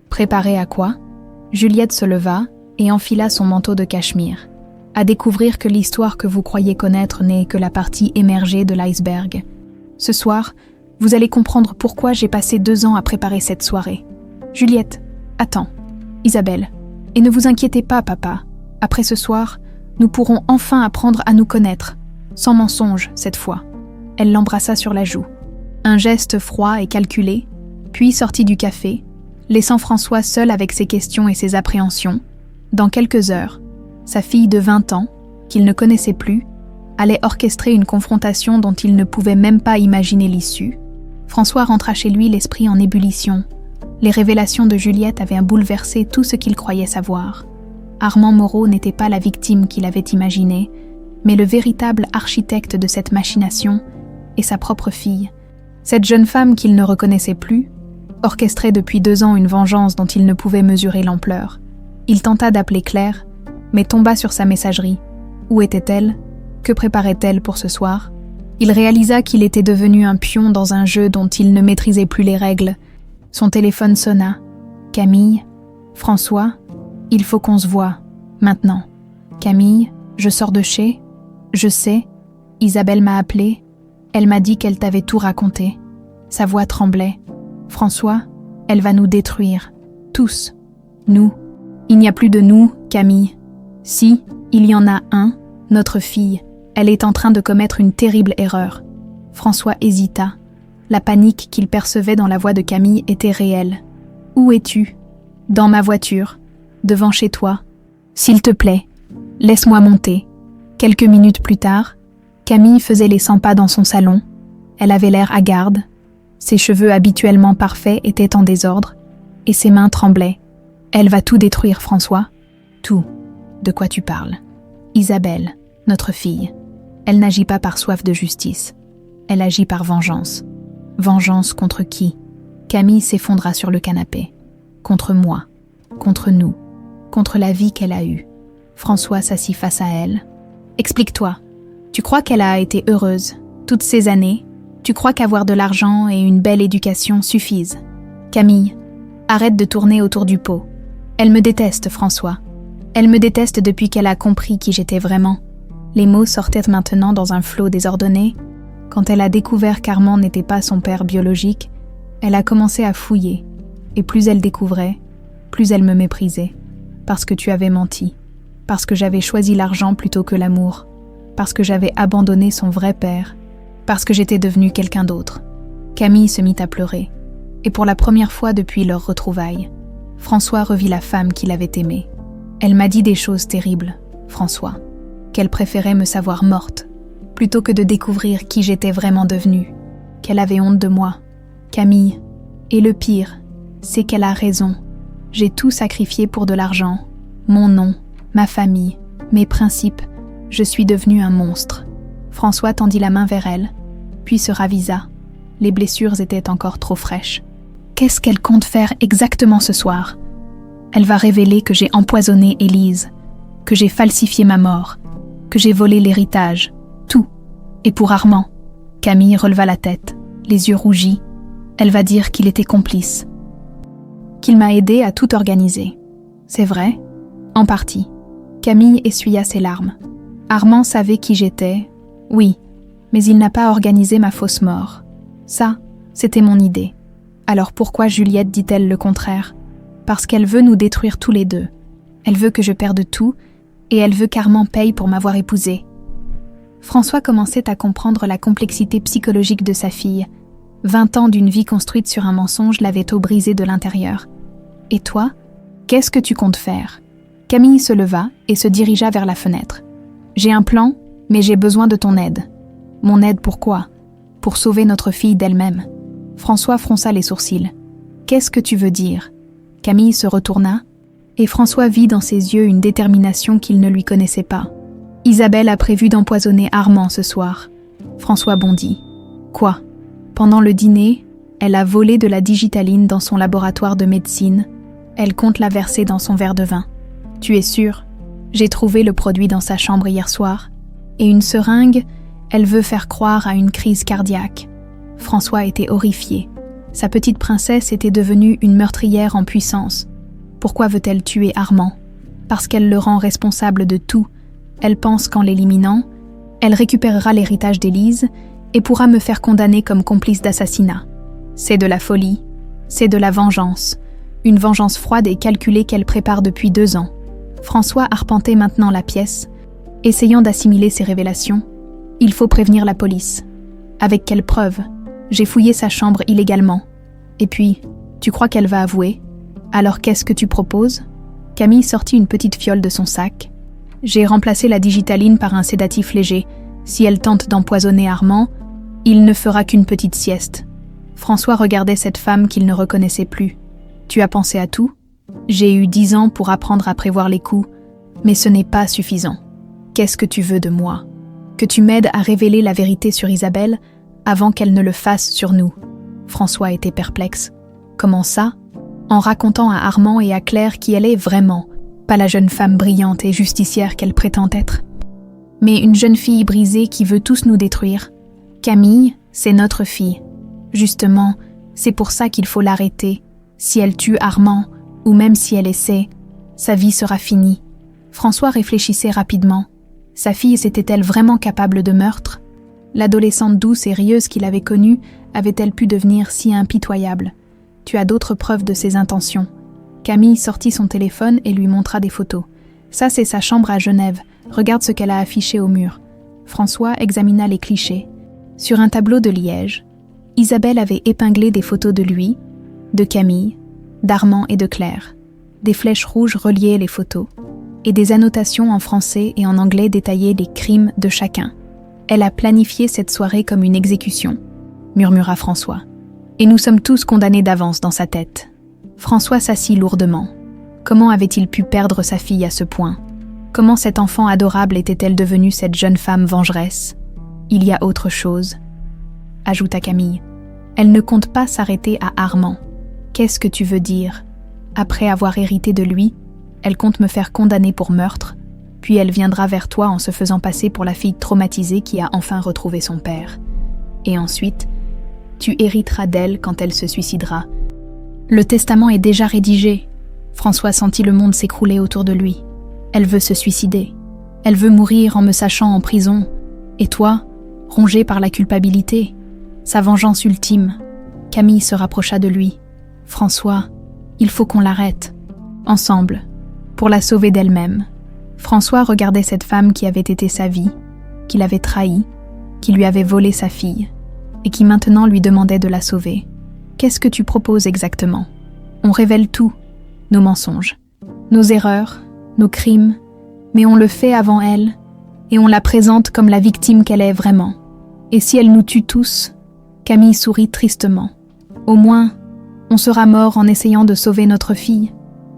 Speaker 1: Préparés à quoi? Juliette se leva et enfila son manteau de cachemire, à découvrir que l'histoire que vous croyez connaître n'est que la partie émergée de l'iceberg. Ce soir, vous allez comprendre pourquoi j'ai passé 2 ans à préparer cette soirée. Juliette, attends. Isabelle, et ne vous inquiétez pas, papa. Après ce soir, nous pourrons enfin apprendre à nous connaître, sans mensonge cette fois. Elle l'embrassa sur la joue. Un geste froid et calculé, puis sortit du café, laissant François seul avec ses questions et ses appréhensions. Dans quelques heures, sa fille de 20 ans, qu'il ne connaissait plus, allait orchestrer une confrontation dont il ne pouvait même pas imaginer l'issue. François rentra chez lui l'esprit en ébullition. Les révélations de Juliette avaient bouleversé tout ce qu'il croyait savoir. Armand Moreau n'était pas la victime qu'il avait imaginée, mais le véritable architecte de cette machination et sa propre fille. Cette jeune femme qu'il ne reconnaissait plus, orchestrait depuis 2 ans une vengeance dont il ne pouvait mesurer l'ampleur. Il tenta d'appeler Claire, mais tomba sur sa messagerie. Où était-elle? Que préparait-elle pour ce soir? Il réalisa qu'il était devenu un pion dans un jeu dont il ne maîtrisait plus les règles. Son téléphone sonna. Camille? François? Il faut qu'on se voie, maintenant. Camille, je sors de chez? Je sais. Isabelle m'a appelé. Elle m'a dit qu'elle t'avait tout raconté. Sa voix tremblait. François, elle va nous détruire. Tous. Nous. Il n'y a plus de nous, Camille. Si, il y en a un, notre fille. Elle est en train de commettre une terrible erreur. François hésita. La panique qu'il percevait dans la voix de Camille était réelle. Où es-tu? Dans ma voiture. Devant chez toi. S'il te plaît, laisse-moi monter. Quelques minutes plus tard, Camille faisait les 100 pas dans son salon. Elle avait l'air hagarde. Ses cheveux habituellement parfaits étaient en désordre, et ses mains tremblaient. Elle va tout détruire, François. Tout. De quoi tu parles? Isabelle, notre fille. Elle n'agit pas par soif de justice. Elle agit par vengeance. Vengeance contre qui? Camille s'effondra sur le canapé. Contre moi. Contre nous. Contre la vie qu'elle a eue. François s'assit face à elle. Explique-toi. Tu crois qu'elle a été heureuse toutes ces années? Tu crois qu'avoir de l'argent et une belle éducation suffisent? Camille, arrête de tourner autour du pot. Elle me déteste, François. Elle me déteste depuis qu'elle a compris qui j'étais vraiment. Les mots sortaient maintenant dans un flot désordonné. Quand elle a découvert qu'Armand n'était pas son père biologique, elle a commencé à fouiller. Et plus elle découvrait, plus elle me méprisait. Parce que tu avais menti. Parce que j'avais choisi l'argent plutôt que l'amour. Parce que j'avais abandonné son vrai père. Parce que j'étais devenue quelqu'un d'autre. Camille se mit à pleurer. Et pour la première fois depuis leur retrouvaille, François revit la femme qu'il avait aimée. Elle m'a dit des choses terribles, François. Qu'elle préférait me savoir morte, plutôt que de découvrir qui j'étais vraiment devenue. Qu'elle avait honte de moi. Camille. Et le pire, c'est qu'elle a raison. J'ai tout sacrifié pour de l'argent. Mon nom, ma famille, mes principes. Je suis devenue un monstre. François tendit la main vers elle, puis se ravisa. Les blessures étaient encore trop fraîches. Qu'est-ce qu'elle compte faire exactement ce soir? Elle va révéler que j'ai empoisonné Élise, que j'ai falsifié ma mort, que j'ai volé l'héritage, tout. Et pour Armand, Camille releva la tête, les yeux rougis. Elle va dire qu'il était complice, qu'il m'a aidé à tout organiser. C'est vrai? En partie. Camille essuya ses larmes. Armand savait qui j'étais, oui, mais il n'a pas organisé ma fausse mort. Ça, c'était mon idée. Alors pourquoi Juliette dit-elle le contraire? Parce qu'elle veut nous détruire tous les deux. Elle veut que je perde tout, et elle veut qu'Armand paye pour m'avoir épousée. François commençait à comprendre la complexité psychologique de sa fille. 20 ans d'une vie construite sur un mensonge l'avaient tout brisé de l'intérieur. Et toi, qu'est-ce que tu comptes faire? Camille se leva et se dirigea vers la fenêtre. J'ai un plan, mais j'ai besoin de ton aide. Mon aide pourquoi? Pour sauver notre fille d'elle-même. François fronça les sourcils. Qu'est-ce que tu veux dire? Camille se retourna, et François vit dans ses yeux une détermination qu'il ne lui connaissait pas. Isabelle a prévu d'empoisonner Armand ce soir. François bondit. Quoi? Pendant le dîner, elle a volé de la digitaline dans son laboratoire de médecine. Elle compte la verser dans son verre de vin. Tu es sûr? J'ai trouvé le produit dans sa chambre hier soir. Et une seringue, elle veut faire croire à une crise cardiaque. François était horrifié. Sa petite princesse était devenue une meurtrière en puissance. Pourquoi veut-elle tuer Armand? Parce qu'elle le rend responsable de tout. Elle pense qu'en l'éliminant, elle récupérera l'héritage d'Élise et pourra me faire condamner comme complice d'assassinat. C'est de la folie, c'est de la vengeance. Une vengeance froide et calculée qu'elle prépare depuis 2 ans. François arpentait maintenant la pièce, essayant d'assimiler ses révélations. Il faut prévenir la police. Avec quelle preuve? J'ai fouillé sa chambre illégalement. Et puis, tu crois qu'elle va avouer? Alors qu'est-ce que tu proposes? Camille sortit une petite fiole de son sac. J'ai remplacé la digitaline par un sédatif léger. Si elle tente d'empoisonner Armand, il ne fera qu'une petite sieste. François regardait cette femme qu'il ne reconnaissait plus. Tu as pensé à tout? J'ai eu 10 ans pour apprendre à prévoir les coups, mais ce n'est pas suffisant. Qu'est-ce que tu veux de moi? Que tu m'aides à révéler la vérité sur Isabelle avant qu'elle ne le fasse sur nous. François était perplexe. Comment ça? En racontant à Armand et à Claire qui elle est vraiment, pas la jeune femme brillante et justicière qu'elle prétend être, mais une jeune fille brisée qui veut tous nous détruire. Camille, c'est notre fille. Justement, c'est pour ça qu'il faut l'arrêter. Si elle tue Armand, ou même si elle essaie, sa vie sera finie. François réfléchissait rapidement. Sa fille était-elle vraiment capable de meurtre? L'adolescente douce et rieuse qu'il avait connue avait-elle pu devenir si impitoyable? Tu as d'autres preuves de ses intentions. Camille sortit son téléphone et lui montra des photos. Ça, c'est sa chambre à Genève. Regarde ce qu'elle a affiché au mur. François examina les clichés. Sur un tableau de liège, Isabelle avait épinglé des photos de lui, de Camille, d'Armand et de Claire. Des flèches rouges reliaient les photos, et des annotations en français et en anglais détaillaient les crimes de chacun. Elle a planifié cette soirée comme une exécution, murmura François. Et nous sommes tous condamnés d'avance dans sa tête. François s'assit lourdement. Comment avait-il pu perdre sa fille à ce point? Comment cette enfant adorable était-elle devenue cette jeune femme vengeresse? Il y a autre chose, ajouta Camille. Elle ne compte pas s'arrêter à Armand. Qu'est-ce que tu veux dire? Après avoir hérité de lui, elle compte me faire condamner pour meurtre, puis elle viendra vers toi en se faisant passer pour la fille traumatisée qui a enfin retrouvé son père. Et ensuite, tu hériteras d'elle quand elle se suicidera. Le testament est déjà rédigé. François sentit le monde s'écrouler autour de lui. Elle veut se suicider. Elle veut mourir en me sachant en prison. Et toi, rongé par la culpabilité, sa vengeance ultime. Camille se rapprocha de lui. François, il faut qu'on l'arrête. Ensemble, pour la sauver d'elle-même. François regardait cette femme qui avait été sa vie, qui l'avait trahi, qui lui avait volé sa fille, et qui maintenant lui demandait de la sauver. Qu'est-ce que tu proposes exactement? On révèle tout, nos mensonges, nos erreurs, nos crimes, mais on le fait avant elle, et on la présente comme la victime qu'elle est vraiment. Et si elle nous tue tous? Camille sourit tristement. Au moins, on sera mort en essayant de sauver notre fille.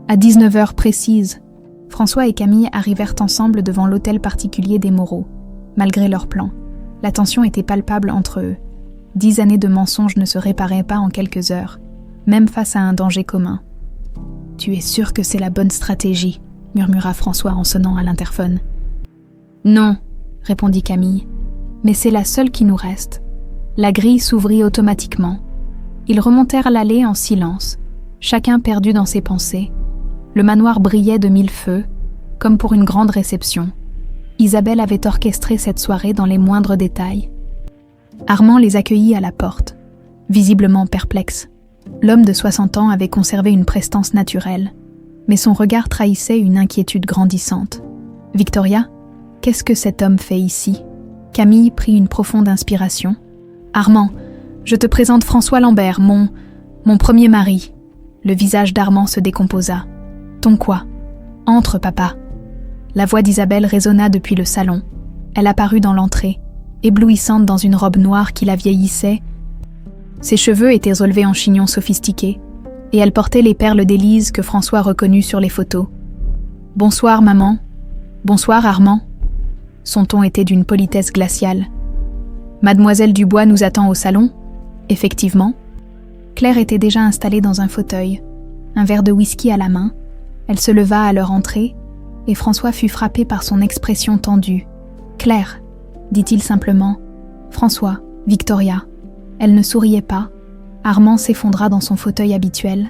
Speaker 1: À 19h précises, François et Camille arrivèrent ensemble devant l'hôtel particulier des Moreau. Malgré leur plan, la tension était palpable entre eux. 10 années de mensonges ne se réparaient pas en quelques heures, même face à un danger commun. « Tu es sûr que c'est la bonne stratégie ?» murmura François en sonnant à l'interphone. « Non, » répondit Camille, « mais c'est la seule qui nous reste. » La grille s'ouvrit automatiquement. Ils remontèrent l'allée en silence, chacun perdu dans ses pensées. Le manoir brillait de 1000 feux, comme pour une grande réception. Isabelle avait orchestré cette soirée dans les moindres détails. Armand les accueillit à la porte, visiblement perplexe. L'homme de 60 ans avait conservé une prestance naturelle, mais son regard trahissait une inquiétude grandissante. « Victoria, qu'est-ce que cet homme fait ici ?» Camille prit une profonde inspiration. « Armand, je te présente François Lambert, mon premier mari. » Le visage d'Armand se décomposa. « Ton quoi? Entre, papa. » La voix d'Isabelle résonna depuis le salon. Elle apparut dans l'entrée, éblouissante dans une robe noire qui la vieillissait. Ses cheveux étaient relevés en chignon sophistiqué, et elle portait les perles d'Élise que François reconnut sur les photos. « Bonsoir, maman. Bonsoir, Armand. » Son ton était d'une politesse glaciale. « Mademoiselle Dubois nous attend au salon ?» Effectivement. Claire était déjà installée dans un fauteuil, un verre de whisky à la main. Elle se leva à leur entrée, et François fut frappé par son expression tendue. « Claire, dit-il simplement. François, Victoria. Elle ne souriait pas. Armand s'effondra dans son fauteuil habituel,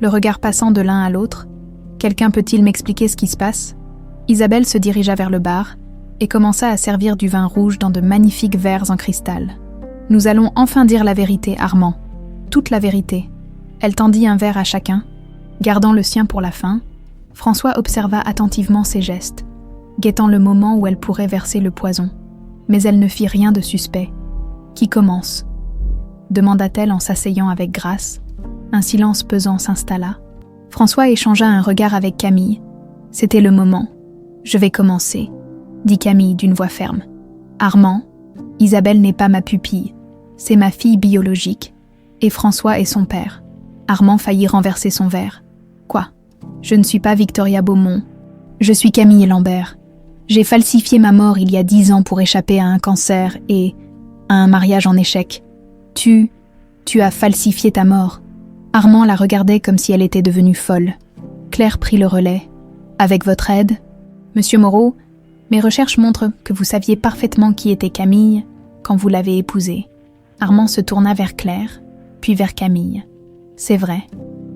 Speaker 1: le regard passant de l'un à l'autre. Quelqu'un peut-il m'expliquer ce qui se passe? Isabelle se dirigea vers le bar et commença à servir du vin rouge dans de magnifiques verres en cristal. Nous allons enfin dire la vérité, Armand. Toute la vérité. Elle tendit un verre à chacun. Gardant le sien pour la fin, François observa attentivement ses gestes, guettant le moment où elle pourrait verser le poison. Mais elle ne fit rien de suspect. « Qui commence ?» demanda-t-elle en s'asseyant avec grâce. Un silence pesant s'installa. François échangea un regard avec Camille. C'était le moment. « Je vais commencer », dit Camille d'une voix ferme. « Armand, Isabelle n'est pas ma pupille. C'est ma fille biologique. Et François est son père. » Armand faillit renverser son verre. « Quoi ? Je ne suis pas Victoria Beaumont. Je suis Camille Lambert. J'ai falsifié ma mort il y a 10 ans pour échapper à un cancer et à un mariage en échec. Tu as falsifié ta mort. » Armand la regardait comme si elle était devenue folle. Claire prit le relais. « Avec votre aide, Monsieur Moreau, mes recherches montrent que vous saviez parfaitement qui était Camille quand vous l'avez épousée. » Armand se tourna vers Claire, puis vers Camille. « C'est vrai. »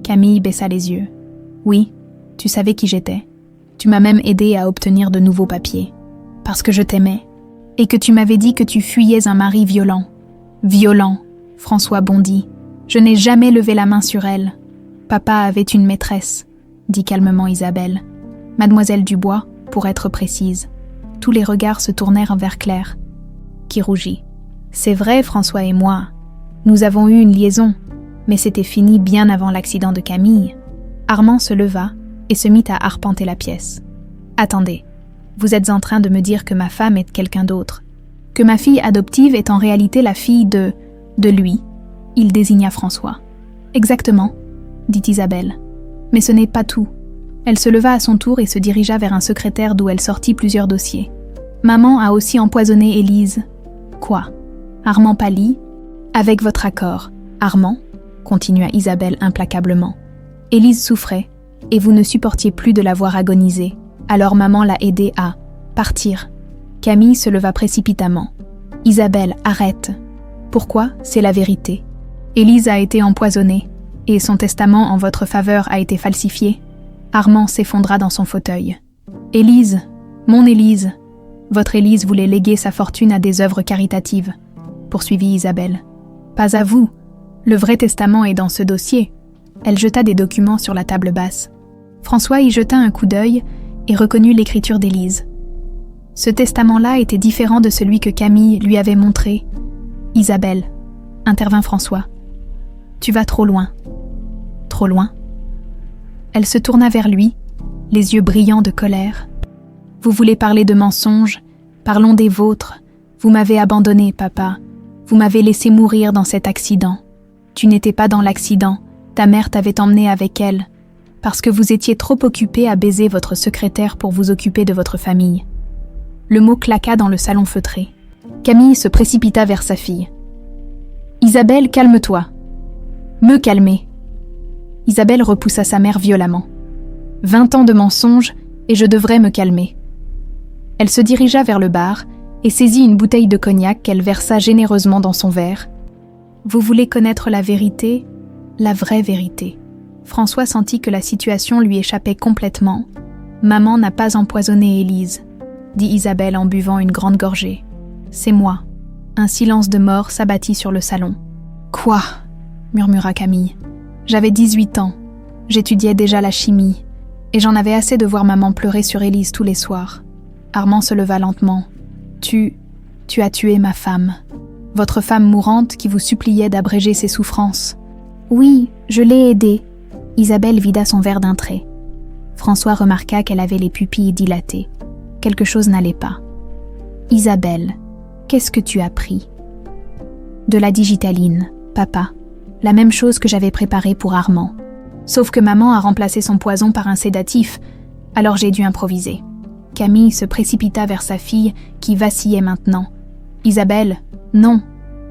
Speaker 1: Camille baissa les yeux. « Oui, tu savais qui j'étais. Tu m'as même aidé à obtenir de nouveaux papiers. Parce que je t'aimais. Et que tu m'avais dit que tu fuyais un mari violent. » « Violent !» François bondit. « Je n'ai jamais levé la main sur elle. Papa avait une maîtresse, » dit calmement Isabelle. « Mademoiselle Dubois, pour être précise. » Tous les regards se tournèrent vers Claire, qui rougit. « C'est vrai, François et moi. Nous avons eu une liaison, mais c'était fini bien avant l'accident de Camille. » Armand se leva et se mit à arpenter la pièce. « Attendez, vous êtes en train de me dire que ma femme est quelqu'un d'autre, que ma fille adoptive est en réalité la fille de lui. » Il désigna François. « Exactement, » dit Isabelle. « Mais ce n'est pas tout. » Elle se leva à son tour et se dirigea vers un secrétaire d'où elle sortit plusieurs dossiers. « Maman a aussi empoisonné Élise. »« Quoi ?» Armand pâlit. « Avec votre accord, Armand, » continua Isabelle implacablement. « Élise souffrait, et vous ne supportiez plus de la voir agoniser. Alors maman l'a aidée à partir. » Camille se leva précipitamment. « Isabelle, arrête. Pourquoi ? C'est la vérité. Élise a été empoisonnée, et son testament en votre faveur a été falsifié. » Armand s'effondra dans son fauteuil. « Élise, mon Élise. Votre Élise voulait léguer sa fortune à des œuvres caritatives, » poursuivit Isabelle. « Pas à vous. Le vrai testament est dans ce dossier. » Elle jeta des documents sur la table basse. François y jeta un coup d'œil et reconnut l'écriture d'Élise. Ce testament-là était différent de celui que Camille lui avait montré. « Isabelle, » intervint François. « Tu vas trop loin. » « Trop loin ?» Elle se tourna vers lui, les yeux brillants de colère. « Vous voulez parler de mensonges? Parlons des vôtres. Vous m'avez abandonné, papa. Vous m'avez laissé mourir dans cet accident. Tu n'étais pas dans l'accident. Ta mère t'avait emmené avec elle, parce que vous étiez trop occupé à baiser votre secrétaire pour vous occuper de votre famille. » Le mot claqua dans le salon feutré. Camille se précipita vers sa fille. « Isabelle, calme-toi. »« Me calmer. » Isabelle repoussa sa mère violemment. « 20 ans de mensonges, et je devrais me calmer. » Elle se dirigea vers le bar et saisit une bouteille de cognac qu'elle versa généreusement dans son verre. « Vous voulez connaître la vérité, la vraie vérité. » François sentit que la situation lui échappait complètement. « Maman n'a pas empoisonné Élise, » dit Isabelle en buvant une grande gorgée. « C'est moi. » Un silence de mort s'abattit sur le salon. « Quoi ?» murmura Camille. « J'avais 18 ans. J'étudiais déjà la chimie. Et j'en avais assez de voir maman pleurer sur Élise tous les soirs. » Armand se leva lentement. « Tu as tué ma femme. Votre femme mourante qui vous suppliait d'abréger ses souffrances. »« Oui, je l'ai aidée. » Isabelle vida son verre d'un trait. François remarqua qu'elle avait les pupilles dilatées. Quelque chose n'allait pas. « Isabelle, qu'est-ce que tu as pris ?»« De la digitaline, papa. La même chose que j'avais préparée pour Armand. Sauf que maman a remplacé son poison par un sédatif, alors j'ai dû improviser. » Camille se précipita vers sa fille qui vacillait maintenant. « Isabelle, non.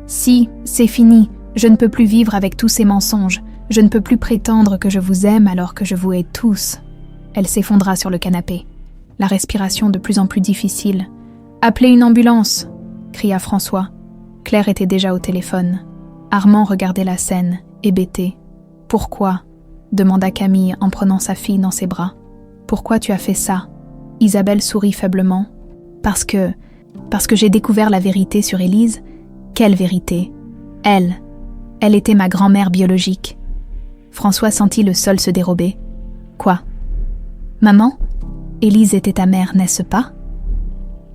Speaker 1: Si, c'est fini. Je ne peux plus vivre avec tous ces mensonges. Je ne peux plus prétendre que je vous aime alors que je vous hais tous. » Elle s'effondra sur le canapé, la respiration de plus en plus difficile. « Appelez une ambulance !» cria François. Claire était déjà au téléphone. Armand regardait la scène, hébété. « Pourquoi ?» demanda Camille en prenant sa fille dans ses bras. « Pourquoi tu as fait ça ?» Isabelle sourit faiblement. « Parce que j'ai découvert la vérité sur Élise. » « Quelle vérité ? Elle était ma grand-mère biologique. » François sentit le sol se dérober. « Quoi ? Maman ? Élise était ta mère, n'est-ce pas ?»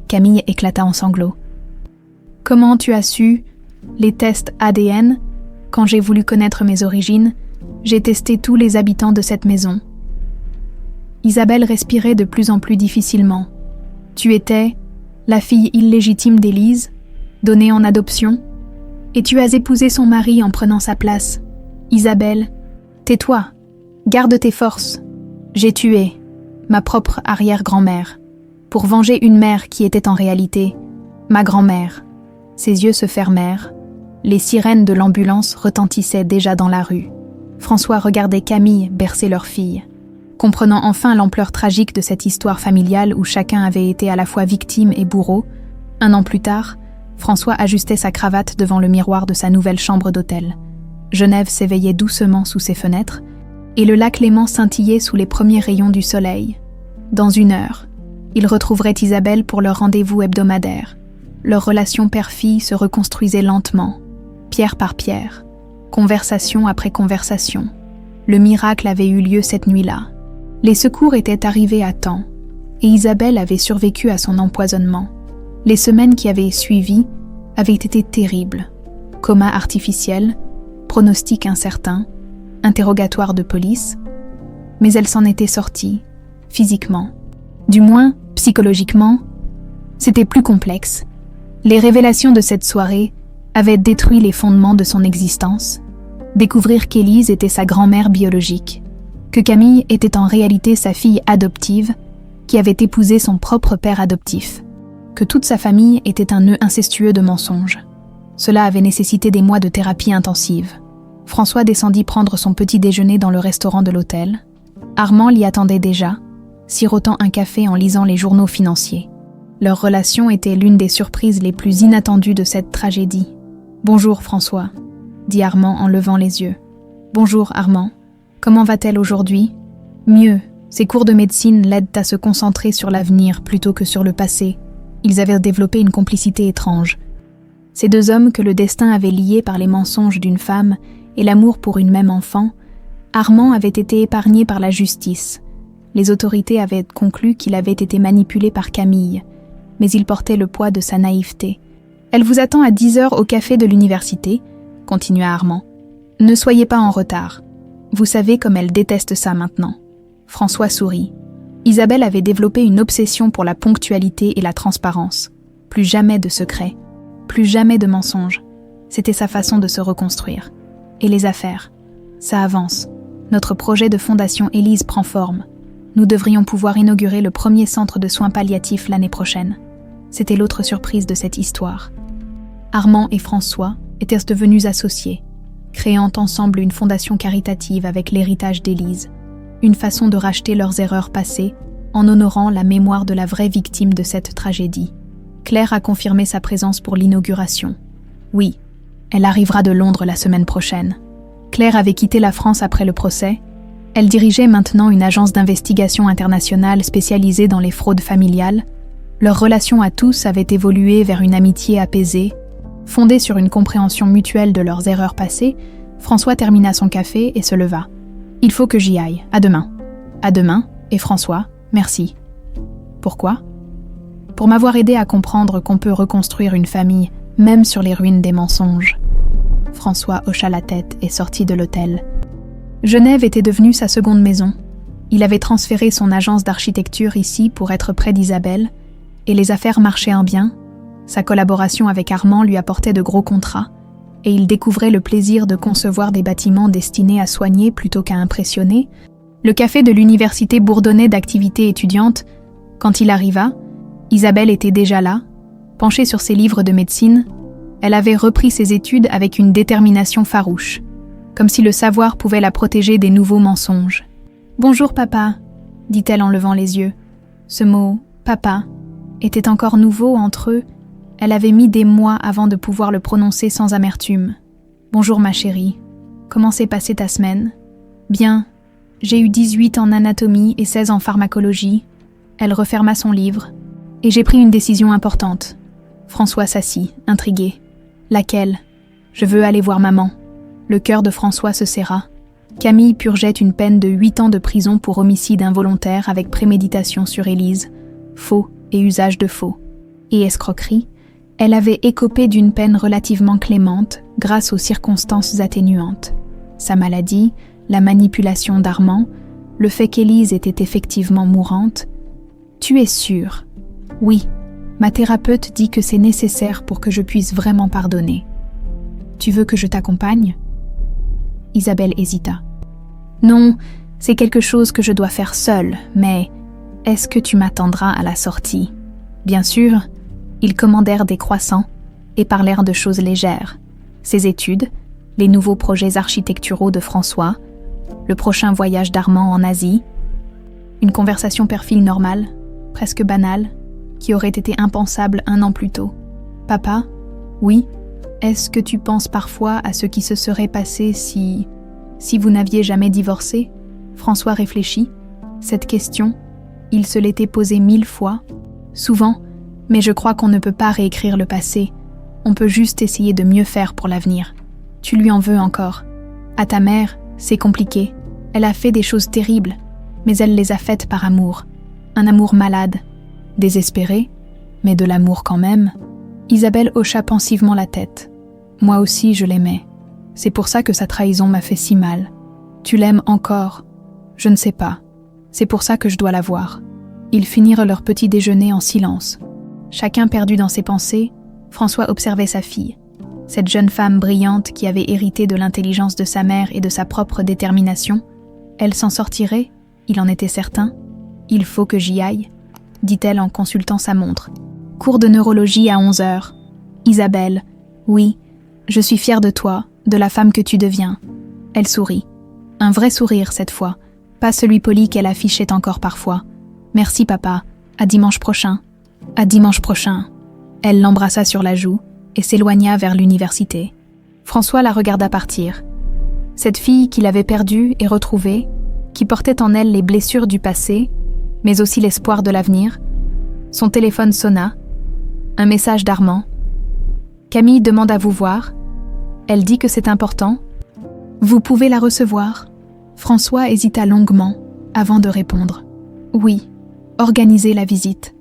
Speaker 1: Camille éclata en sanglots. « Comment tu as su ? Les tests ADN ? Quand j'ai voulu connaître mes origines, j'ai testé tous les habitants de cette maison. » Isabelle respirait de plus en plus difficilement. « Tu étais la fille illégitime d'Élise, donnée en adoption, et tu as épousé son mari en prenant sa place. Isabelle, tais-toi, garde tes forces. J'ai tué ma propre arrière-grand-mère pour venger une mère qui était en réalité ma grand-mère. » Ses yeux se fermèrent. Les sirènes de l'ambulance retentissaient déjà dans la rue. François regardait Camille bercer leur fille. Comprenant enfin l'ampleur tragique de cette histoire familiale où chacun avait été à la fois victime et bourreau, 1 an plus tard, François ajustait sa cravate devant le miroir de sa nouvelle chambre d'hôtel. Genève s'éveillait doucement sous ses fenêtres, et le lac Léman scintillait sous les premiers rayons du soleil. Dans 1 heure, il retrouverait Isabelle pour leur rendez-vous hebdomadaire. Leur relation père-fille se reconstruisait lentement, pierre par pierre, conversation après conversation. Le miracle avait eu lieu cette nuit-là. Les secours étaient arrivés à temps, et Isabelle avait survécu à son empoisonnement. Les semaines qui avaient suivi avaient été terribles. Coma artificiel, pronostic incertain, interrogatoire de police. Mais elle s'en était sortie, physiquement. Du moins, psychologiquement, c'était plus complexe. Les révélations de cette soirée avaient détruit les fondements de son existence. Découvrir qu'Élise était sa grand-mère biologique, que Camille était en réalité sa fille adoptive, qui avait épousé son propre père adoptif, que toute sa famille était un nœud incestueux de mensonges. Cela avait nécessité des mois de thérapie intensive. François descendit prendre son petit déjeuner dans le restaurant de l'hôtel. Armand l'y attendait déjà, sirotant un café en lisant les journaux financiers. Leur relation était l'une des surprises les plus inattendues de cette tragédie. « Bonjour François », dit Armand en levant les yeux. « Bonjour Armand, comment va-t-elle aujourd'hui ?»« Mieux, ses cours de médecine l'aident à se concentrer sur l'avenir plutôt que sur le passé. » Ils avaient développé une complicité étrange. Ces 2 hommes que le destin avait liés par les mensonges d'une femme et l'amour pour une même enfant, Armand avait été épargné par la justice. Les autorités avaient conclu qu'il avait été manipulé par Camille, mais il portait le poids de sa naïveté. « Elle vous attend à 10h au café de l'université », continua Armand. « Ne soyez pas en retard. Vous savez comme elle déteste ça maintenant. » François sourit. Isabelle avait développé une obsession pour la ponctualité et la transparence. Plus jamais de secrets, plus jamais de mensonges. C'était sa façon de se reconstruire. Et les affaires, ça avance. Notre projet de fondation Élise prend forme. Nous devrions pouvoir inaugurer le premier centre de soins palliatifs l'année prochaine. C'était l'autre surprise de cette histoire. Armand et François étaient devenus associés, créant ensemble une fondation caritative avec l'héritage d'Élise. Une façon de racheter leurs erreurs passées en honorant la mémoire de la vraie victime de cette tragédie. Claire a confirmé sa présence pour l'inauguration. Oui, elle arrivera de Londres la semaine prochaine. Claire avait quitté la France après le procès. Elle dirigeait maintenant une agence d'investigation internationale spécialisée dans les fraudes familiales. Leur relation à tous avait évolué vers une amitié apaisée. Fondée sur une compréhension mutuelle de leurs erreurs passées, François termina son café et se leva. « Il faut que j'y aille. À demain. »« À demain. Et François, merci. » « Pourquoi ? » ?»« Pour m'avoir aidé à comprendre qu'on peut reconstruire une famille, même sur les ruines des mensonges. » François hocha la tête et sortit de l'hôtel. Genève était devenue sa seconde maison. Il avait transféré son agence d'architecture ici pour être près d'Isabelle, et les affaires marchaient bien. Sa collaboration avec Armand lui apportait de gros contrats, et il découvrait le plaisir de concevoir des bâtiments destinés à soigner plutôt qu'à impressionner. Le café de l'université bourdonnait d'activités étudiantes. Quand il arriva, Isabelle était déjà là, penchée sur ses livres de médecine. Elle avait repris ses études avec une détermination farouche, comme si le savoir pouvait la protéger des nouveaux mensonges. « Bonjour papa », dit-elle en levant les yeux. Ce mot « papa » était encore nouveau entre eux. Elle avait mis des mois avant de pouvoir le prononcer sans amertume. « Bonjour ma chérie. Comment s'est passée ta semaine ?»« Bien. J'ai eu 18 en anatomie et 16 en pharmacologie. » Elle referma son livre. « Et j'ai pris une décision importante. » François s'assit, intrigué. « Laquelle ? Je veux aller voir maman. » Le cœur de François se serra. Camille purgeait une peine de 8 ans de prison pour homicide involontaire avec préméditation sur Élise, faux et usage de faux. Et escroquerie, elle avait écopé d'une peine relativement clémente grâce aux circonstances atténuantes. Sa maladie, la manipulation d'Armand, le fait qu'Élise était effectivement mourante. « Tu es sûre ? » ?»« Oui, ma thérapeute dit que c'est nécessaire pour que je puisse vraiment pardonner. »« Tu veux que je t'accompagne ?» Isabelle hésita. « Non, c'est quelque chose que je dois faire seule, mais est-ce que tu m'attendras à la sortie ?» Bien sûr, ils commandèrent des croissants et parlèrent de choses légères. Ses études, les nouveaux projets architecturaux de François, le prochain voyage d'Armand en Asie. Une conversation père-fille normale, presque banale, qui aurait été impensable 1 an plus tôt. « Papa, oui, est-ce que tu penses parfois à ce qui se serait passé si vous n'aviez jamais divorcé ?» François réfléchit. Cette question, il se l'était posée 1000 fois, souvent, mais je crois qu'on ne peut pas réécrire le passé. On peut juste essayer de mieux faire pour l'avenir. Tu lui en veux encore. À ta mère, c'est compliqué. Elle a fait des choses terribles, mais elle les a faites par amour. Un amour malade, désespéré, mais de l'amour quand même. Isabelle hocha pensivement la tête. Moi aussi, je l'aimais. C'est pour ça que sa trahison m'a fait si mal. Tu l'aimes encore ? Je ne sais pas. C'est pour ça que je dois la voir. Ils finirent leur petit déjeuner en silence. Chacun perdu dans ses pensées, François observait sa fille. Cette jeune femme brillante qui avait hérité de l'intelligence de sa mère et de sa propre détermination. Elle s'en sortirait, il en était certain. « Il faut que j'y aille », dit-elle en consultant sa montre. « Cours de neurologie à 11h. Isabelle, oui, je suis fière de toi, de la femme que tu deviens. » Elle sourit. Un vrai sourire cette fois, pas celui poli qu'elle affichait encore parfois. « Merci papa, à dimanche prochain. » « À dimanche prochain. » Elle l'embrassa sur la joue et s'éloigna vers l'université. François la regarda partir. Cette fille qu'il avait perdue et retrouvée, qui portait en elle les blessures du passé, mais aussi l'espoir de l'avenir. Son téléphone sonna. Un message d'Armand. « Camille demande à vous voir. Elle dit que c'est important. Vous pouvez la recevoir ?» François hésita longuement avant de répondre. « Oui, organisez la visite. »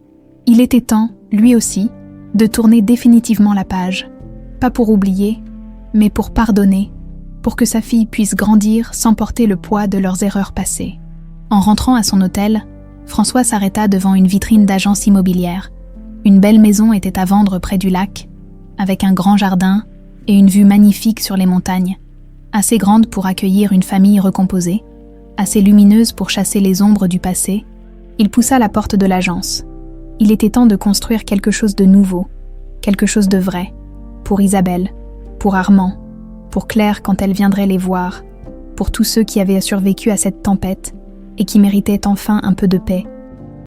Speaker 1: Il était temps, lui aussi, de tourner définitivement la page. Pas pour oublier, mais pour pardonner, pour que sa fille puisse grandir sans porter le poids de leurs erreurs passées. En rentrant à son hôtel, François s'arrêta devant une vitrine d'agence immobilière. Une belle maison était à vendre près du lac, avec un grand jardin et une vue magnifique sur les montagnes, assez grande pour accueillir une famille recomposée, assez lumineuse pour chasser les ombres du passé. Il poussa la porte de l'agence. Il était temps de construire quelque chose de nouveau, quelque chose de vrai, pour Isabelle, pour Armand, pour Claire quand elle viendrait les voir, pour tous ceux qui avaient survécu à cette tempête et qui méritaient enfin un peu de paix